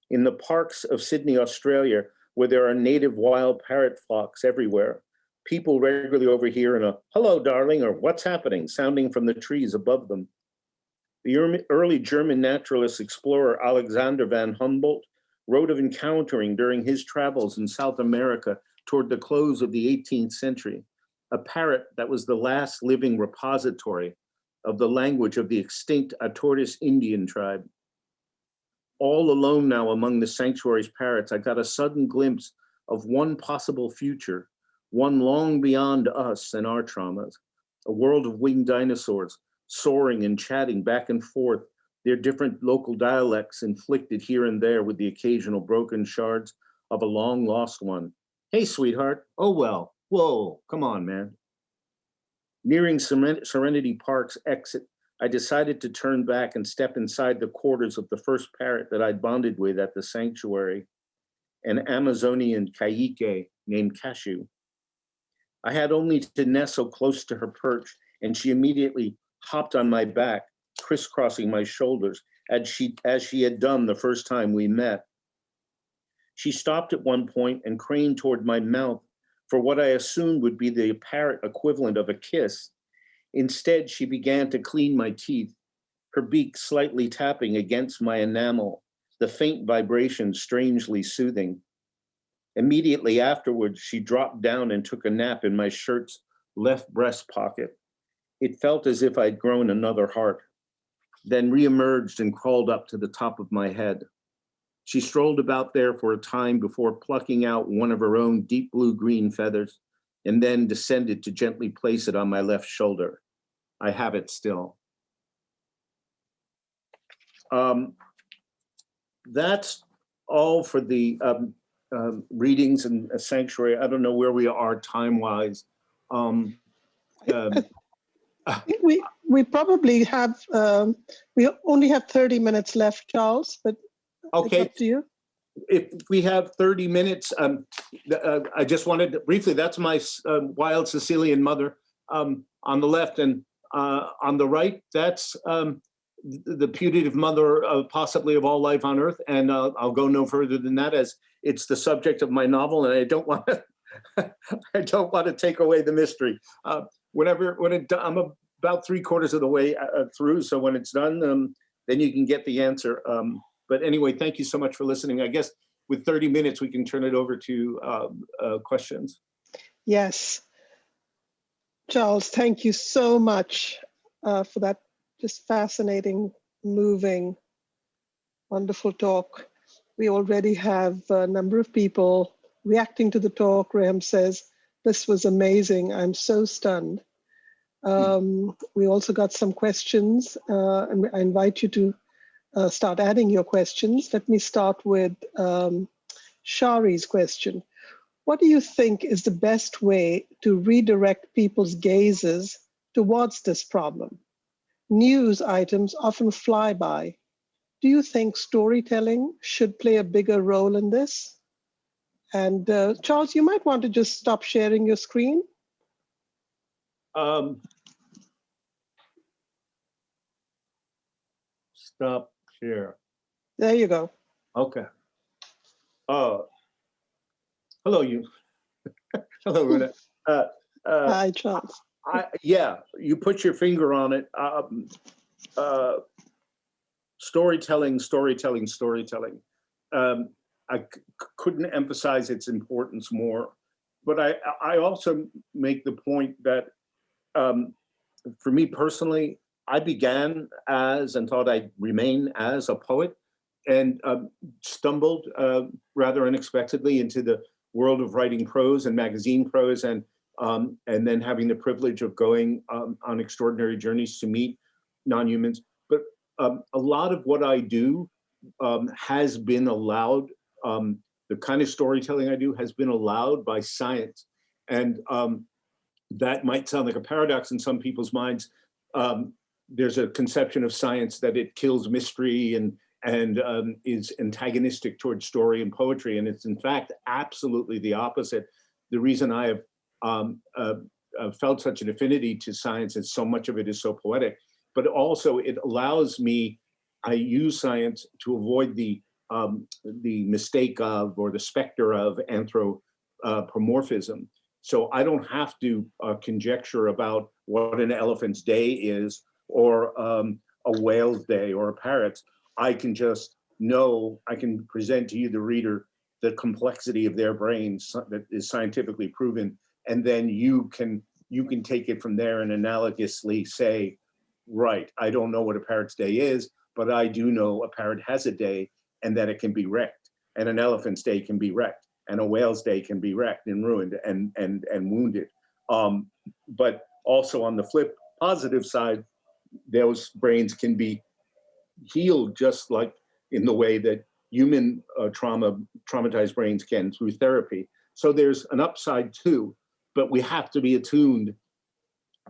In the parks of Sydney, Australia, where there are native wild parrot flocks everywhere, people regularly overhear a "hello, darling," or "what's happening," sounding from the trees above them. The early German naturalist explorer Alexander von Humboldt wrote of encountering during his travels in South America toward the close of the 18th century, a parrot that was the last living repository of the language of the extinct Atortis Indian tribe. All alone now among the sanctuary's parrots, I got a sudden glimpse of one possible future, one long beyond us and our traumas, a world of winged dinosaurs, soaring and chatting back and forth, their different local dialects inflicted here and there with the occasional broken shards of a long lost one. "Hey, sweetheart. Oh, well. Whoa, come on, man." Nearing Serenity Park's exit, I decided to turn back and step inside the quarters of the first parrot that I'd bonded with at the sanctuary, an Amazonian cacique named Cashew. I had only to nestle close to her perch, and she immediately hopped on my back, crisscrossing my shoulders, as she had done the first time we met. She stopped at one point and craned toward my mouth for what I assumed would be the parrot equivalent of a kiss. Instead, she began to clean my teeth, her beak slightly tapping against my enamel, the faint vibration strangely soothing. Immediately afterwards, she dropped down and took a nap in my shirt's left breast pocket. It felt as if I'd grown another heart, then reemerged and crawled up to the top of my head. She strolled about there for a time before plucking out one of her own deep blue-green feathers, and then descended to gently place it on my left shoulder. I have it still. That's all for the readings in a sanctuary. I don't know where we are time-wise. I think we probably have, we only have 30 minutes left, Charles, but okay. It's up to you. If we have 30 minutes, I just wanted to, briefly, that's my wild Sicilian mother on the left, and on the right, that's the putative mother possibly of all life on Earth. And I'll go no further than that, as it's the subject of my novel, and I don't want to I don't want to take away the mystery. I'm about 3/4 of the way through, so when it's done, then you can get the answer. But anyway, thank you so much for listening. I guess with 30 minutes, we can turn it over to questions. Yes. Charles, thank you so much for that just fascinating, moving, wonderful talk. We already have a number of people reacting to the talk, Graham says, this was amazing. I'm so stunned. We also got some questions, and I invite you to start adding your questions. Let me start with Shari's question. What do you think is the best way to redirect people's gazes towards this problem? News items often fly by. Do you think storytelling should play a bigger role in this? And Charles, you might want to just stop sharing your screen. Stop share. There you go. Okay. Hello, you. Hello, Runa. Hi, Charles. Yeah, you put your finger on it. Storytelling. I couldn't emphasize its importance more, but I also make the point that for me personally, I began as and thought I'd remain as a poet, and stumbled rather unexpectedly into the world of writing prose and magazine prose, and then having the privilege of going on extraordinary journeys to meet non-humans. But a lot of what I do has been allowed, the kind of storytelling I do has been allowed by science. And that might sound like a paradox in some people's minds. There's a conception of science that it kills mystery and is antagonistic towards story and poetry. And it's in fact absolutely the opposite. The reason I have felt such an affinity to science is so much of it is so poetic, but also it allows me, I use science to avoid the mistake of, or the specter of anthropomorphism. So I don't have to conjecture about what an elephant's day is, or a whale's day, or a parrot's. I can just know, I can present to you, the reader, the complexity of their brains that is scientifically proven, and then you can take it from there and analogously say, right, I don't know what a parrot's day is, but I do know a parrot has a day, and that it can be wrecked, and an elephant's day can be wrecked, and a whale's day can be wrecked and ruined and wounded. But also on the flip positive side, those brains can be healed just like in the way that human traumatized brains can through therapy. So there's an upside too, but we have to be attuned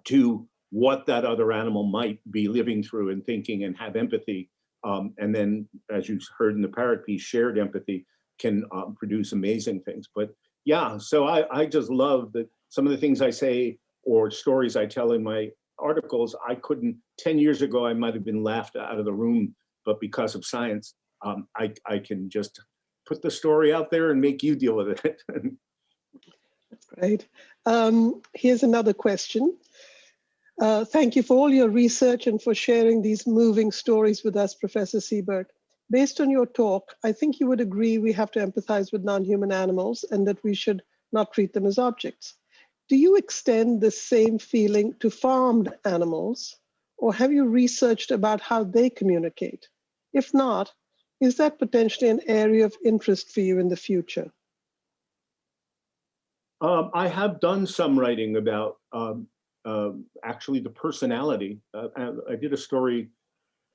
to what that other animal might be living through and thinking, and have empathy. And then, as you heard in the parrot piece, shared empathy can produce amazing things. But yeah, so I just love that some of the things I say or stories I tell in my articles, I couldn't, 10 years ago, I might have been laughed out of the room, but because of science, I can just put the story out there and make you deal with it. That's great. Here's another question. Thank you for all your research and for sharing these moving stories with us, Professor Siebert. Based on your talk, I think you would agree we have to empathize with non-human animals and that we should not treat them as objects. Do you extend the same feeling to farmed animals, or have you researched about how they communicate? If not, is that potentially an area of interest for you in the future? I have done some writing about actually the personality. I did a story,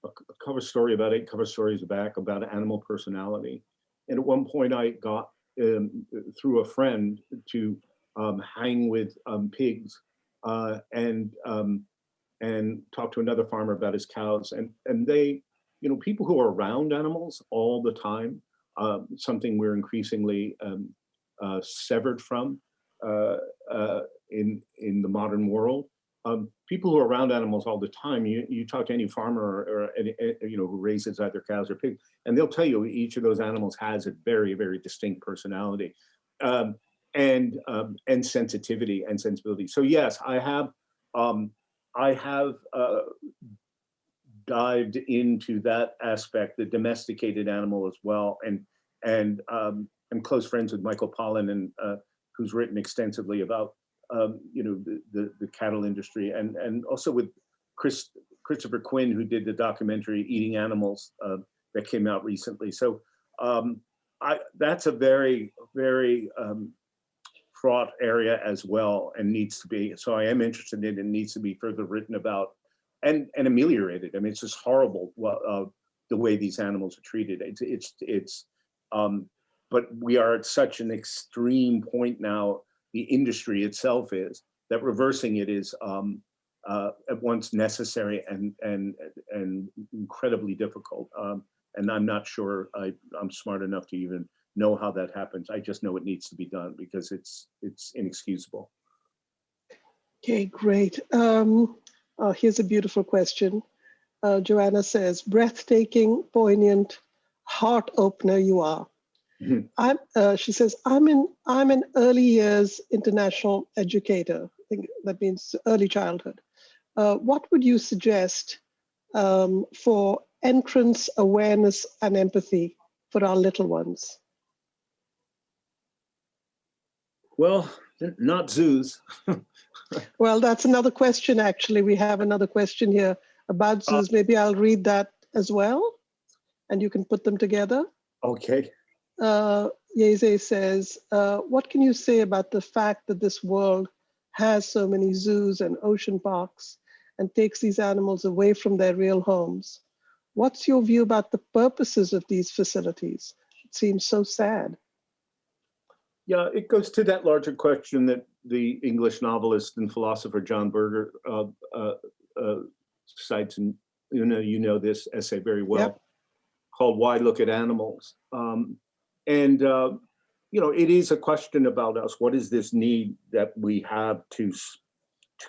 a cover story about 8 cover stories back about animal personality. And at one point I got, through a friend, to hang with pigs and talk to another farmer about his cows. And they, you know, people who are around animals all the time, something we're increasingly severed from in the modern world. People who are around animals all the time, you talk to any farmer or any, you know, who raises either cows or pigs, and they'll tell you each of those animals has a very, very distinct personality and sensitivity and sensibility. So yes, I have dived into that aspect, the domesticated animal as well, and I'm close friends with Michael Pollan, and who's written extensively about you know, the cattle industry, and also with Christopher Quinn, who did the documentary Eating Animals that came out recently. So that's a very very fraught area as well, and needs to be. So I am interested in it, and needs to be further written about and ameliorated. I mean, it's just horrible the way these animals are treated. But we are at such an extreme point now. The industry itself is that reversing it is at once necessary and incredibly difficult. And I'm not sure I'm smart enough to even know how that happens. I just know it needs to be done because it's inexcusable. Okay, great. Here's a beautiful question. Joanna says, breathtaking, poignant, heart opener you are. She says, I'm an early years international educator. I think that means early childhood. What would you suggest for entrance, awareness, and empathy for our little ones? Well, not zoos. Well, that's another question, actually. We have another question here about zoos. Maybe I'll read that as well, and you can put them together. Okay. Yeze says, what can you say about the fact that this world has so many zoos and ocean parks and takes these animals away from their real homes? What's your view about the purposes of these facilities? It seems so sad. Yeah, it goes to that larger question that the English novelist and philosopher John Berger cites, and you know this essay very well, yep, called "Why Look at Animals?" It is a question about us. What is this need that we have to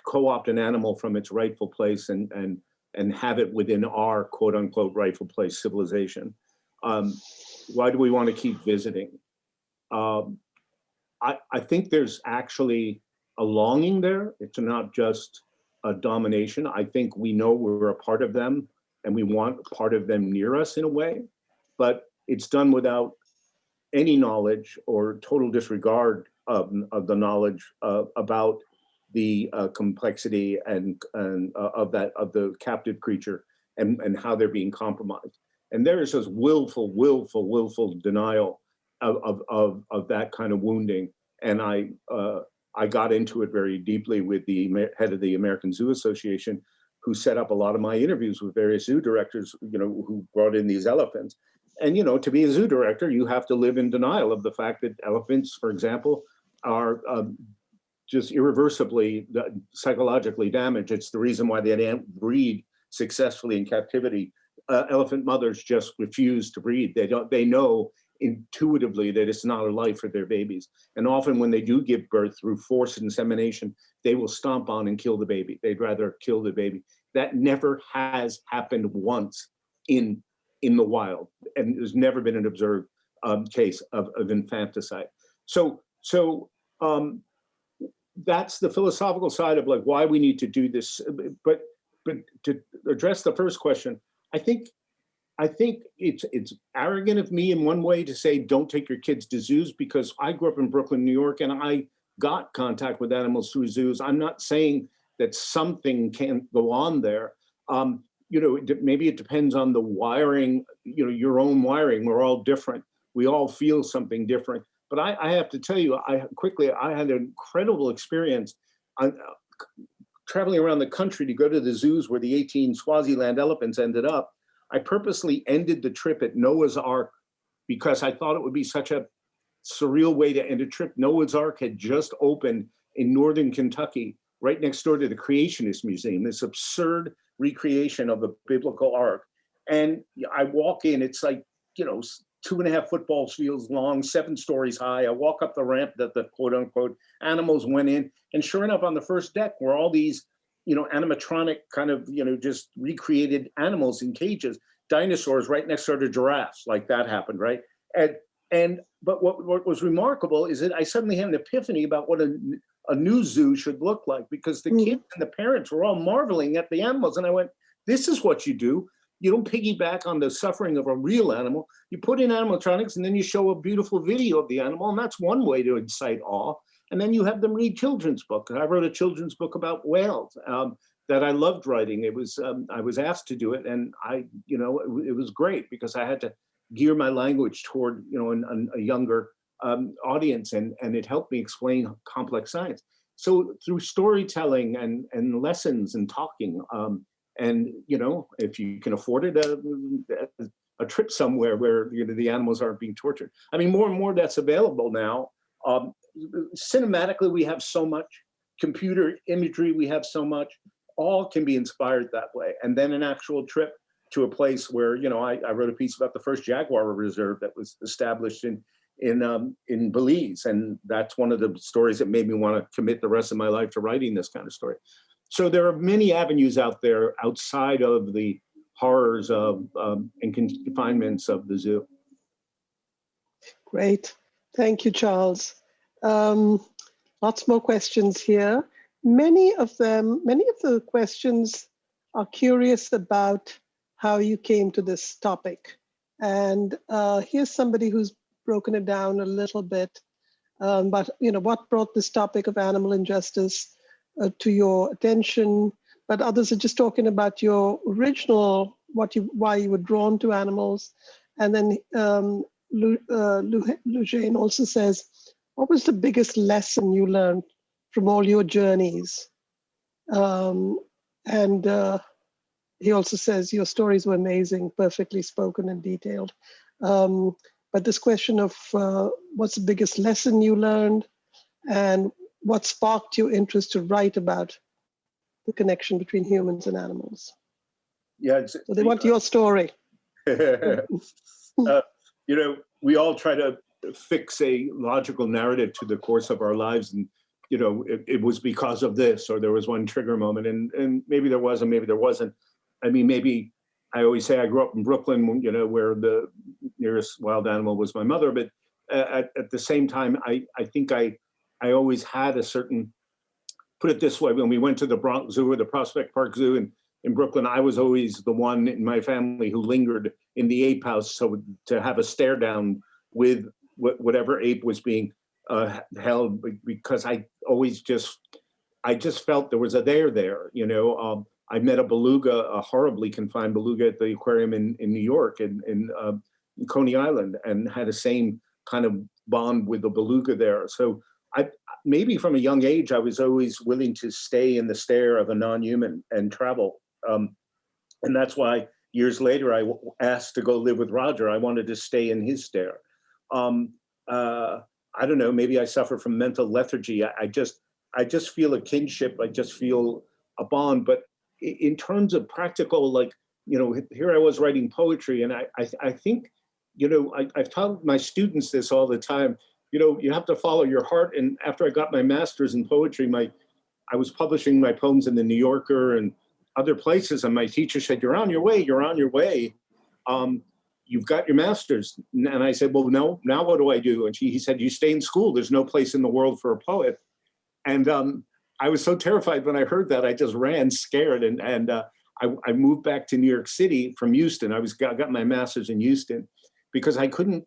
co-opt an animal from its rightful place and have it within our quote unquote rightful place civilization? Why do we want to keep visiting? I think there's actually a longing there. It's not just a domination. I think we know we're a part of them and we want part of them near us in a way, but it's done without any knowledge or total disregard of the knowledge about the complexity and of the captive creature and how they're being compromised. And there is this willful denial of that kind of wounding. And I got into it very deeply with the head of the American Zoo Association, who set up a lot of my interviews with various zoo directors, who brought in these elephants. And, to be a zoo director, you have to live in denial of the fact that elephants, for example, are just irreversibly psychologically damaged. It's the reason why they don't breed successfully in captivity. Elephant mothers just refuse to breed. They know intuitively that it's not a life for their babies. And often when they do give birth through forced insemination, they will stomp on and kill the baby. They'd rather kill the baby. That never has happened once in the wild. And there's never been an observed case of infanticide. So that's the philosophical side of like why we need to do this. But to address the first question, I think it's arrogant of me in one way to say don't take your kids to zoos, because I grew up in Brooklyn, New York, and I got contact with animals through zoos. I'm not saying that something can't go on there. Maybe it depends on the wiring, your own wiring. We're all different. We all feel something different. But I have to tell you, I had an incredible experience traveling around the country to go to the zoos where the 18 Swaziland elephants ended up. I purposely ended the trip at Noah's Ark because I thought it would be such a surreal way to end a trip. Noah's Ark had just opened in northern Kentucky, right next door to the Creationist Museum, this absurd recreation of the biblical ark. And I walk in, it's like, 2.5 football fields long, 7 stories high. I walk up the ramp that the quote unquote animals went in. And sure enough, on the first deck were all these animatronic kind of, just recreated animals in cages, dinosaurs right next door to giraffes, like that happened, right? But what was remarkable is that I suddenly had an epiphany about what a new zoo should look like, because the kids and the parents were all marveling at the animals. And I went, this is what you do. You don't piggyback on the suffering of a real animal. You put in animatronics and then you show a beautiful video of the animal. And that's one way to incite awe. And then you have them read children's books. I wrote a children's book about whales that I loved writing. It was I was asked to do it, and it was great because I had to gear my language toward a younger audience, and it helped me explain complex science. So through storytelling and lessons and talking, and if you can afford it, a trip somewhere where the animals aren't being tortured. I mean, more and more that's available now. Cinematically, we have so much. Computer imagery, we have so much. All can be inspired that way. And then an actual trip to a place where, I wrote a piece about the first jaguar reserve that was established in Belize. And that's one of the stories that made me want to commit the rest of my life to writing this kind of story. So there are many avenues out there outside of the horrors of and confinements of the zoo. Great. Thank you, Charles. Lots more questions here. Many of the questions are curious about how you came to this topic. And here's somebody who's broken it down a little bit. But what brought this topic of animal injustice to your attention? But others are just talking about your original, why you were drawn to animals. And then Lujane also says, what was the biggest lesson you learned from all your journeys? And he also says your stories were amazing, perfectly spoken and detailed. But this question of what's the biggest lesson you learned and what sparked your interest to write about the connection between humans and animals? Yeah, so they want your story. We all try to fix a logical narrative to the course of our lives, and it was because of this, or there was one trigger moment, and maybe there was, and maybe there wasn't. I mean, maybe I always say I grew up in Brooklyn, where the nearest wild animal was my mother, but at the same time, I think I always had a certain, put it this way, when we went to the Bronx Zoo or the Prospect Park Zoo in Brooklyn, I was always the one in my family who lingered in the ape house, so to have a stare down with whatever ape was being held, because I just felt there was a there. I met a beluga, a horribly confined beluga at the aquarium in New York, in Coney Island, and had the same kind of bond with the beluga there. So maybe from a young age, I was always willing to stay in the stare of a non-human and travel. And that's why years later, I asked to go live with Roger. I wanted to stay in his stare. I don't know, maybe I suffer from mental lethargy. I just feel a kinship. I just feel a bond. But in terms of practical, here I was writing poetry, and I think, I've taught my students this all the time. You have to follow your heart. And after I got my master's in poetry, I was publishing my poems in the New Yorker and other places, and my teacher said, "You're on your way. You're on your way. You've got your master's." And I said, "Well, no. Now what do I do?" And he said, "You stay in school. There's no place in the world for a poet." And I was so terrified when I heard that. I just ran scared, and I moved back to New York City from Houston. I got my master's in Houston because I couldn't.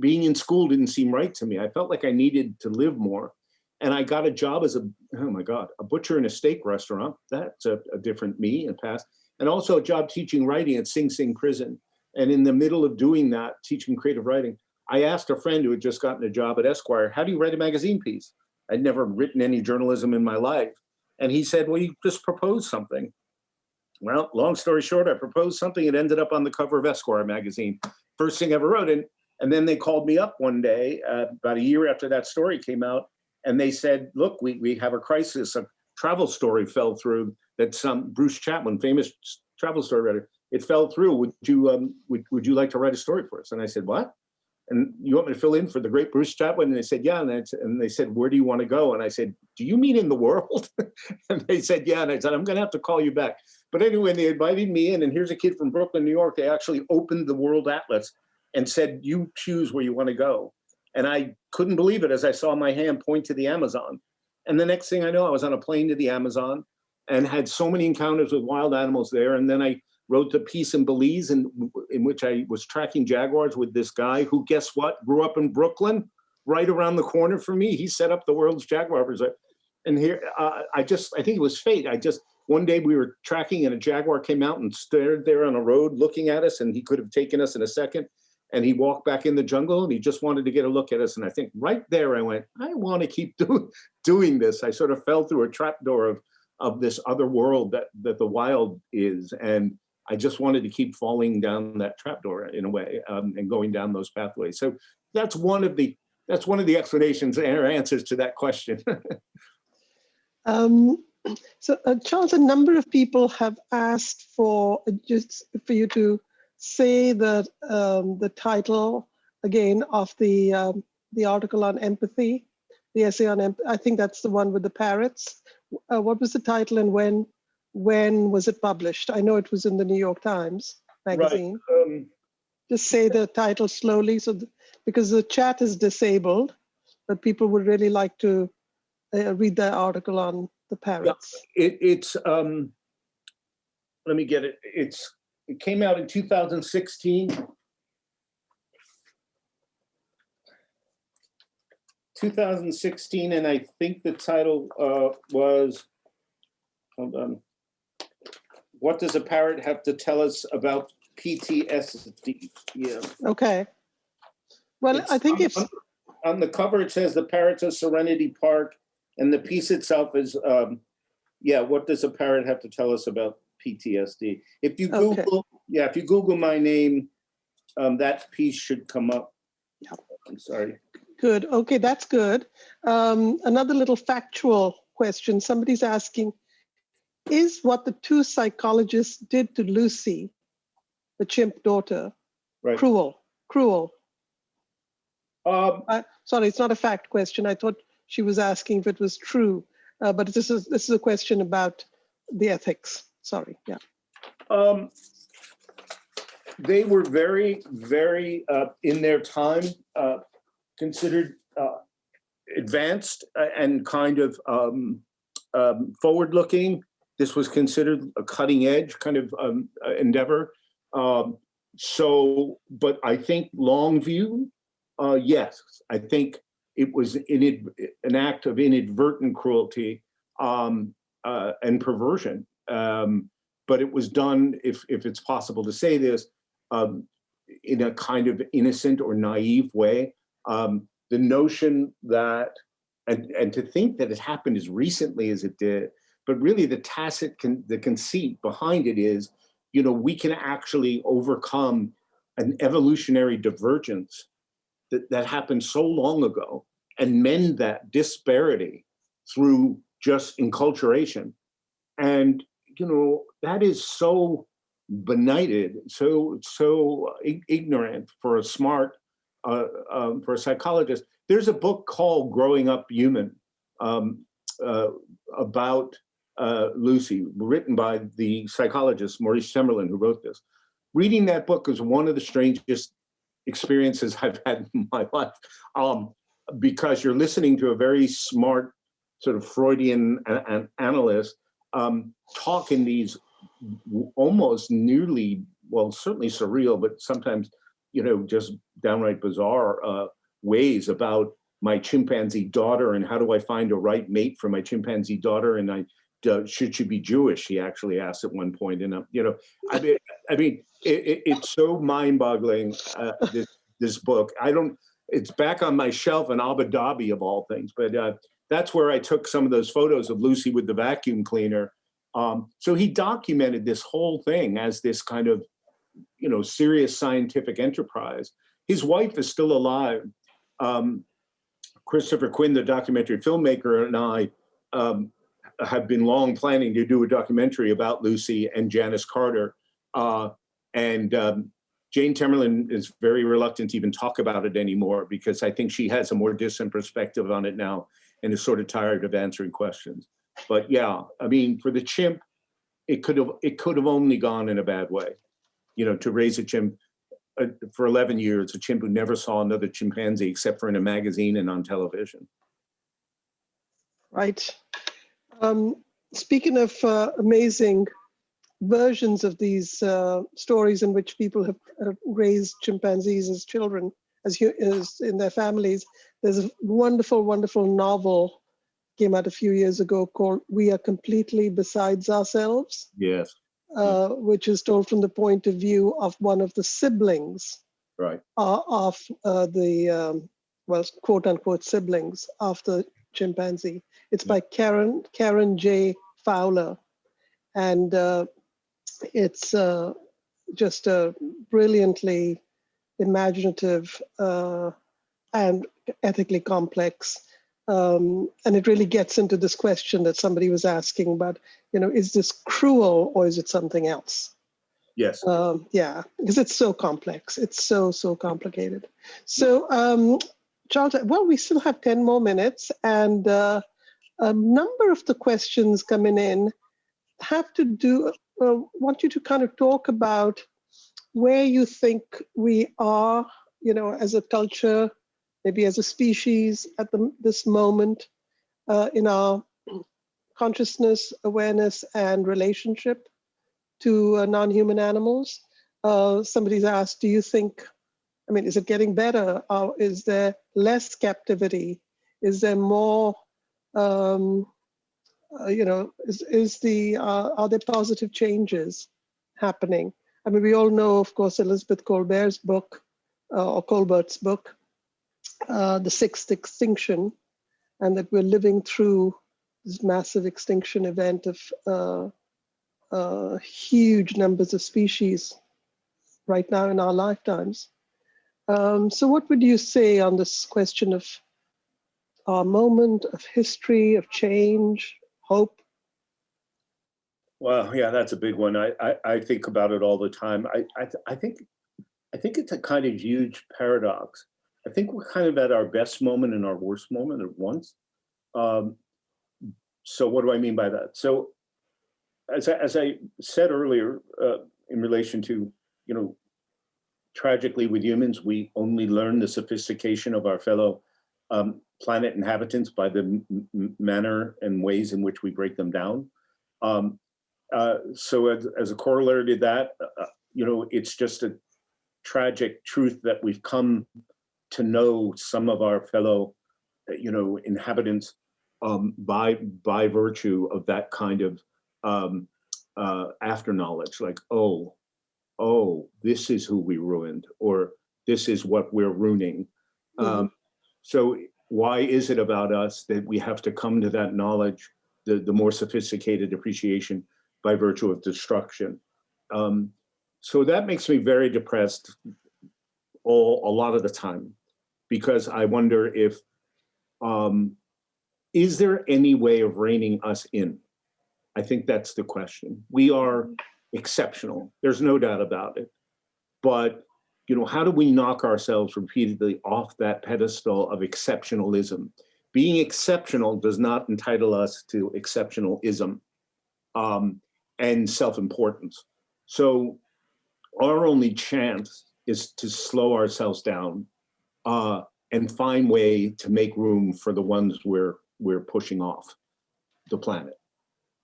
Being in school didn't seem right to me. I felt like I needed to live more. And I got a job as a butcher in a steak restaurant. That's a different me and past. And also a job teaching writing at Sing Sing Prison. And in the middle of doing that, teaching creative writing, I asked a friend who had just gotten a job at Esquire, "How do you write a magazine piece?" I'd never written any journalism in my life. And he said, "Well, you just propose something." Well, long story short, I proposed something. It ended up on the cover of Esquire magazine. First thing I ever wrote. And then they called me up one day, about a year after that story came out, and they said, "Look, we have a crisis. A travel story fell through that Bruce Chapman, famous travel story writer, it fell through. Would you like to write a story for us?" And I said, "What? And you want me to fill in for the great Bruce Chapman?" And they said, "Yeah." And they said, "Where do you want to go?" And I said, "Do you mean in the world?" And they said, "Yeah." And I said, "I'm going to have to call you back." But anyway, they invited me in, and here's a kid from Brooklyn, New York. They actually opened the World Atlas and said, "You choose where you want to go." And I couldn't believe it as I saw my hand point to the Amazon. And the next thing I know, I was on a plane to the Amazon and had so many encounters with wild animals there. And then I wrote the piece in Belize in which I was tracking jaguars with this guy who, guess what, grew up in Brooklyn, right around the corner from me. He set up the world's jaguar reserve. And here, I think it was fate. One day we were tracking and a jaguar came out and stared there on a road looking at us, and he could have taken us in a second. and he walked back in the jungle, and he just wanted to get a look at us. And I think right there I went, I want to keep doing this. I sort of fell through a trapdoor of this other world that the wild is, and I just wanted to keep falling down that trapdoor in a way, and going down those pathways. So that's one of the explanations or answers to that question. So Charles, a number of people have asked for just for you to say the title again of the article on empathy, the essay on empathy. I think that's the one with the parrots. What was the title, and when was it published? I know it was in the New York Times magazine. Right. Just say the title slowly, because the chat is disabled, but people would really like to read the article on the parrots. Yeah, it's let me get it. It came out in 2016. 2016, and I think the title was, hold on. What does a parrot have to tell us about PTSD? Yeah. Okay. Well, I think it's on the cover. It says the parrots of Serenity Park, and the piece itself is, what does a parrot have to tell us about PTSD? If you Google, if you Google my name, that piece should come up. Yep. I'm sorry. Good. Okay, that's good. Another little factual question. Somebody's asking, is what the two psychologists did to Lucy, the chimp daughter, cruel? Sorry, it's not a fact question. I thought she was asking if it was true, but this is a question about the ethics. Sorry, yeah. They were very, very in their time considered advanced and kind of forward-looking. This was considered a cutting-edge kind of endeavor. But I think long view, yes, I think it was an act of inadvertent cruelty and perversion. But it was done, if it's possible to say this, in a kind of innocent or naive way. The notion that, and to think that it happened as recently as it did, but really the the conceit behind it is, we can actually overcome an evolutionary divergence that happened so long ago and mend that disparity through just enculturation. And, that is so benighted, so ignorant for a smart, for a psychologist. There's a book called Growing Up Human about Lucy, written by the psychologist Maurice Semmerlin, who wrote this. Reading that book is one of the strangest experiences I've had in my life, because you're listening to a very smart sort of Freudian analyst talk in these almost nearly, well, certainly surreal, but sometimes, just downright bizarre ways about my chimpanzee daughter and how do I find a right mate for my chimpanzee daughter, and should she be Jewish? He actually asked at one point, and it's so mind-boggling. This book, it's back on my shelf in Abu Dhabi of all things, but that's where I took some of those photos of Lucy with the vacuum cleaner. So he documented this whole thing as this kind of, serious scientific enterprise. His wife is still alive. Christopher Quinn, the documentary filmmaker, and I have been long planning to do a documentary about Lucy and Janice Carter. And Jane Temerlin is very reluctant to even talk about it anymore, because I think she has a more distant perspective on it now and is sort of tired of answering questions. But yeah, for the chimp, it could have only gone in a bad way. To raise a chimp for 11 years, a chimp who never saw another chimpanzee except for in a magazine and on television. Right. Speaking of amazing versions of these stories in which people have raised chimpanzees as children, as in their families, there's a wonderful, wonderful novel came out a few years ago called We Are Completely Besides Ourselves. Yes. Which is told from the point of view of one of the siblings Right. of the, well, quote unquote siblings of the chimpanzee. It's by Karen J. Fowler. And it's just a brilliantly imaginative and ethically complex. And it really gets into this question that somebody was asking about, is this cruel or is it something else? Yes. Yeah, because it's so complex. It's so complicated. So, Charles, well, we still have 10 more minutes, and a number of the questions coming in have to do, want you to kind of talk about where you think we are, as a culture, maybe as a species at this moment in our consciousness, awareness, and relationship to non-human animals. Somebody's asked, do you think, is it getting better? Or is there less captivity? Is there more, are there positive changes happening? We all know, of course, Elizabeth Colbert's book, The Sixth Extinction, and that we're living through this massive extinction event of huge numbers of species right now in our lifetimes. So what would you say on this question of our moment, of history, of change, hope? Well, yeah, that's a big one. I think about it all the time. I think it's a kind of huge paradox. I think we're kind of at our best moment and our worst moment at once. So what do I mean by that? So as I said earlier, in relation to, tragically with humans, we only learn the sophistication of our fellow planet inhabitants by the manner and ways in which we break them down. So as a corollary to that, it's just a tragic truth that we've come to know some of our fellow, inhabitants by virtue of that kind of after knowledge, like, oh, this is who we ruined, or this is what we're ruining. Mm-hmm. So why is it about us that we have to come to that knowledge, the more sophisticated appreciation by virtue of destruction? So that makes me very depressed a lot of the time, because I wonder if, is there any way of reining us in? I think that's the question. We are exceptional, there's no doubt about it. But, how do we knock ourselves repeatedly off that pedestal of exceptionalism? Being exceptional does not entitle us to exceptionalism and self-importance. So our only chance is to slow ourselves down and find way to make room for the ones we're pushing off the planet.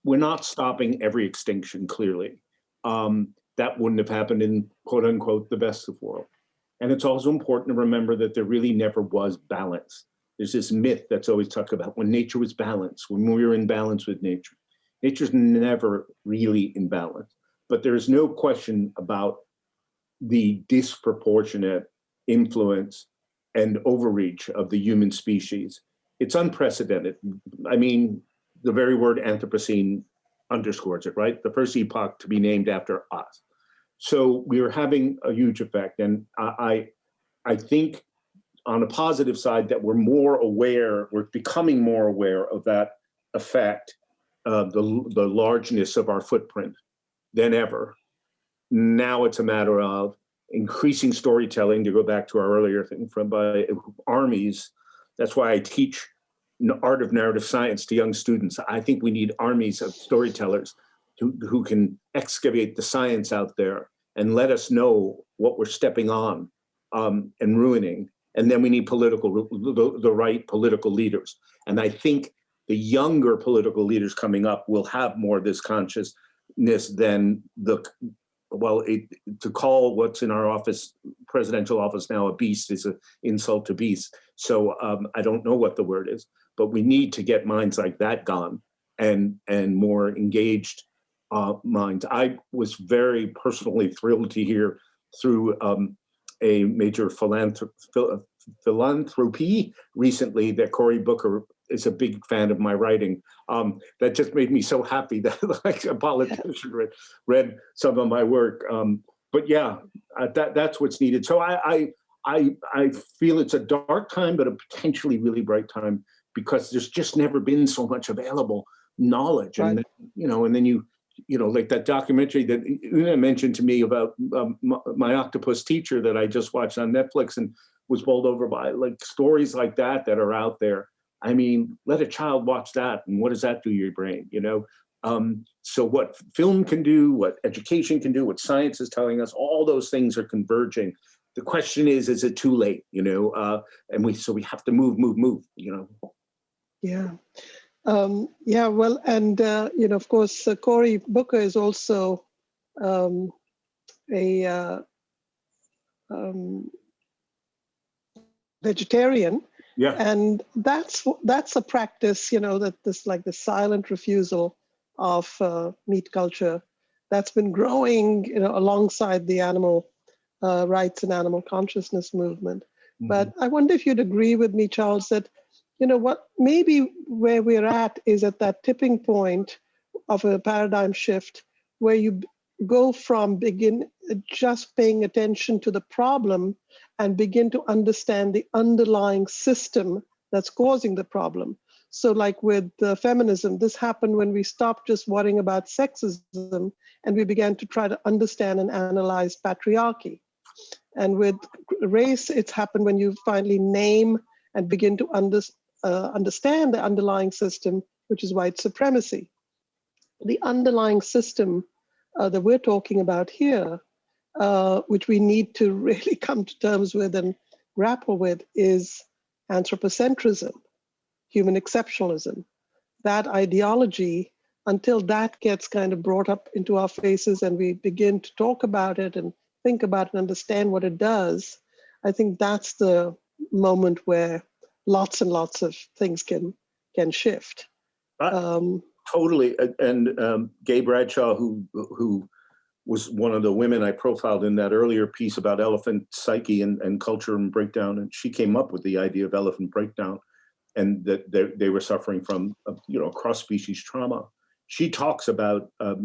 We're not stopping every extinction, clearly. That wouldn't have happened in, quote unquote, the best of world. And it's also important to remember that there really never was balance. There's this myth that's always talked about when nature was balanced, when we were in balance with nature. Nature's never really in balance. But there is no question about the disproportionate influence and overreach of the human species. It's unprecedented. The very word Anthropocene underscores it, right? The first epoch to be named after us. So we are having a huge effect. And I think on a positive side that we're becoming more aware of that effect, the largeness of our footprint than ever. Now it's a matter of increasing storytelling, to go back to our earlier thing, by armies. That's why I teach art of narrative science to young students. I think we need armies of storytellers who can excavate the science out there and let us know what we're stepping on and ruining. And then we need the right political leaders. And I think the younger political leaders coming up will have more of this consciousness than to call what's in our office, presidential office now, a beast is an insult to beasts. So I don't know what the word is, but we need to get minds like that gone and more engaged minds. I was very personally thrilled to hear through a major philanthropy recently that Cory Booker is a big fan of my writing. That just made me so happy that like a politician read some of my work. But yeah, that's what's needed. So I feel it's a dark time, but a potentially really bright time, because there's just never been so much available knowledge. Right. And and then you like that documentary that Una mentioned to me about my octopus teacher that I just watched on Netflix and was bowled over by, like stories like that are out there. I mean, let a child watch that, and what does that do to your brain? So what film can do, what education can do, what science is telling us, all those things are converging. The question is it too late? And we have to move. Yeah. Yeah, well, and of course, Cory Booker is also a vegetarian. Yeah. And that's a practice, that this, like the silent refusal of meat culture, that's been growing, alongside the animal rights and animal consciousness movement. Mm-hmm. But I wonder if you'd agree with me, Charles, that maybe where we're at is at that tipping point of a paradigm shift where you go from just paying attention to the problem and begin to understand the underlying system that's causing the problem. So like with feminism, this happened when we stopped just worrying about sexism and we began to try to understand and analyze patriarchy. And with race, it's happened when you finally name and begin to understand the underlying system, which is white supremacy. The underlying system that we're talking about here, which we need to really come to terms with and grapple with, is anthropocentrism, human exceptionalism. That ideology, until that gets kind of brought up into our faces and we begin to talk about it and think about it and understand what it does, I think that's the moment where lots and lots of things can shift. Totally. And Gay Bradshaw, who was one of the women I profiled in that earlier piece about elephant psyche and culture and breakdown, and she came up with the idea of elephant breakdown, and that they were suffering from cross-species trauma. She talks about a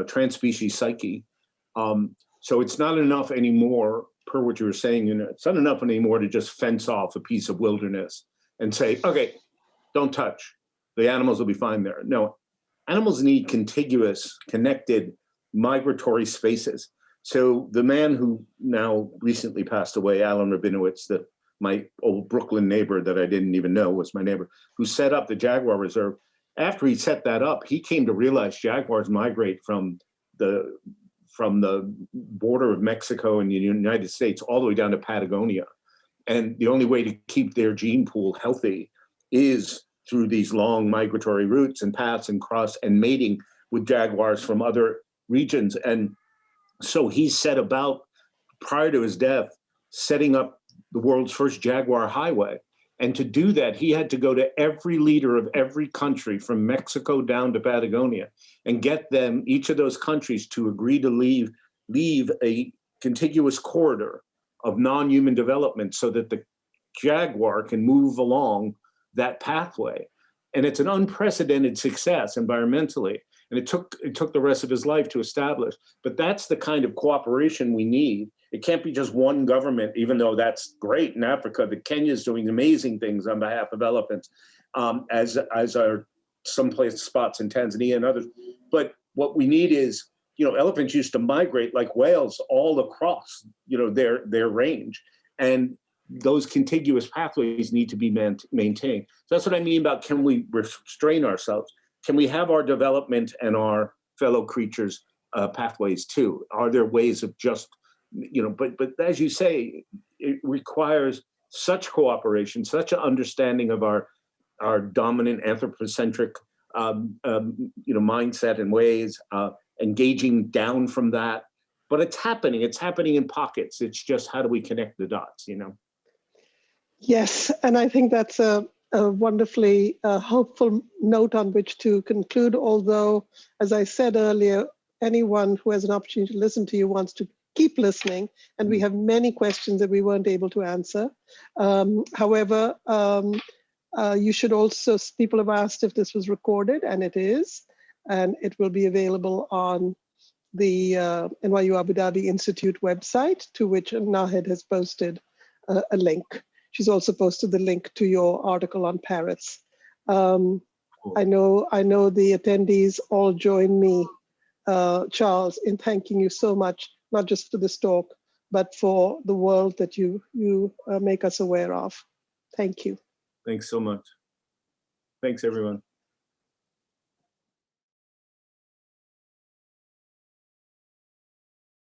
trans-species psyche. So it's not enough anymore, per what you were saying, it's not enough anymore to just fence off a piece of wilderness and say, okay, don't touch. The animals will be fine there. No, animals need contiguous, connected, migratory spaces. So the man who now recently passed away, Alan Rabinowitz, my old Brooklyn neighbor that I didn't even know was my neighbor, who set up the Jaguar Reserve. After he set that up, he came to realize jaguars migrate from the border of Mexico and the United States all the way down to Patagonia. And the only way to keep their gene pool healthy is through these long migratory routes and paths and cross and mating with jaguars from other regions. And so he set about, prior to his death, setting up the world's first jaguar highway. And to do that, he had to go to every leader of every country from Mexico down to Patagonia and get them, each of those countries, to agree to leave a contiguous corridor of non-human development so that the jaguar can move along that pathway. And it's an unprecedented success environmentally. And it took the rest of his life to establish. But that's the kind of cooperation we need. It can't be just one government, even though that's great in Africa. Kenya's doing amazing things on behalf of elephants, as are some spots in Tanzania and others. But what we need is, elephants used to migrate like whales all across, their range. And those contiguous pathways need to be maintained. So that's what I mean about, can we restrain ourselves? Can we have our development and our fellow creatures pathways too? Are there ways of just, but as you say, it requires such cooperation, such an understanding of our dominant anthropocentric, mindset and ways, engaging down from that. But it's happening in pockets. It's just, how do we connect the dots, Yes, and I think that's a wonderfully hopeful note on which to conclude, although, as I said earlier, anyone who has an opportunity to listen to you wants to keep listening, and we have many questions that we weren't able to answer. However, you should also, people have asked if this was recorded, and it is, and it will be available on the NYU Abu Dhabi Institute website, to which Nahed has posted a link. She's also posted the link to your article on parrots. Cool. I know the attendees all join me, Charles, in thanking you so much, not just for this talk, but for the world that you make us aware of. Thank you. Thanks so much. Thanks, everyone.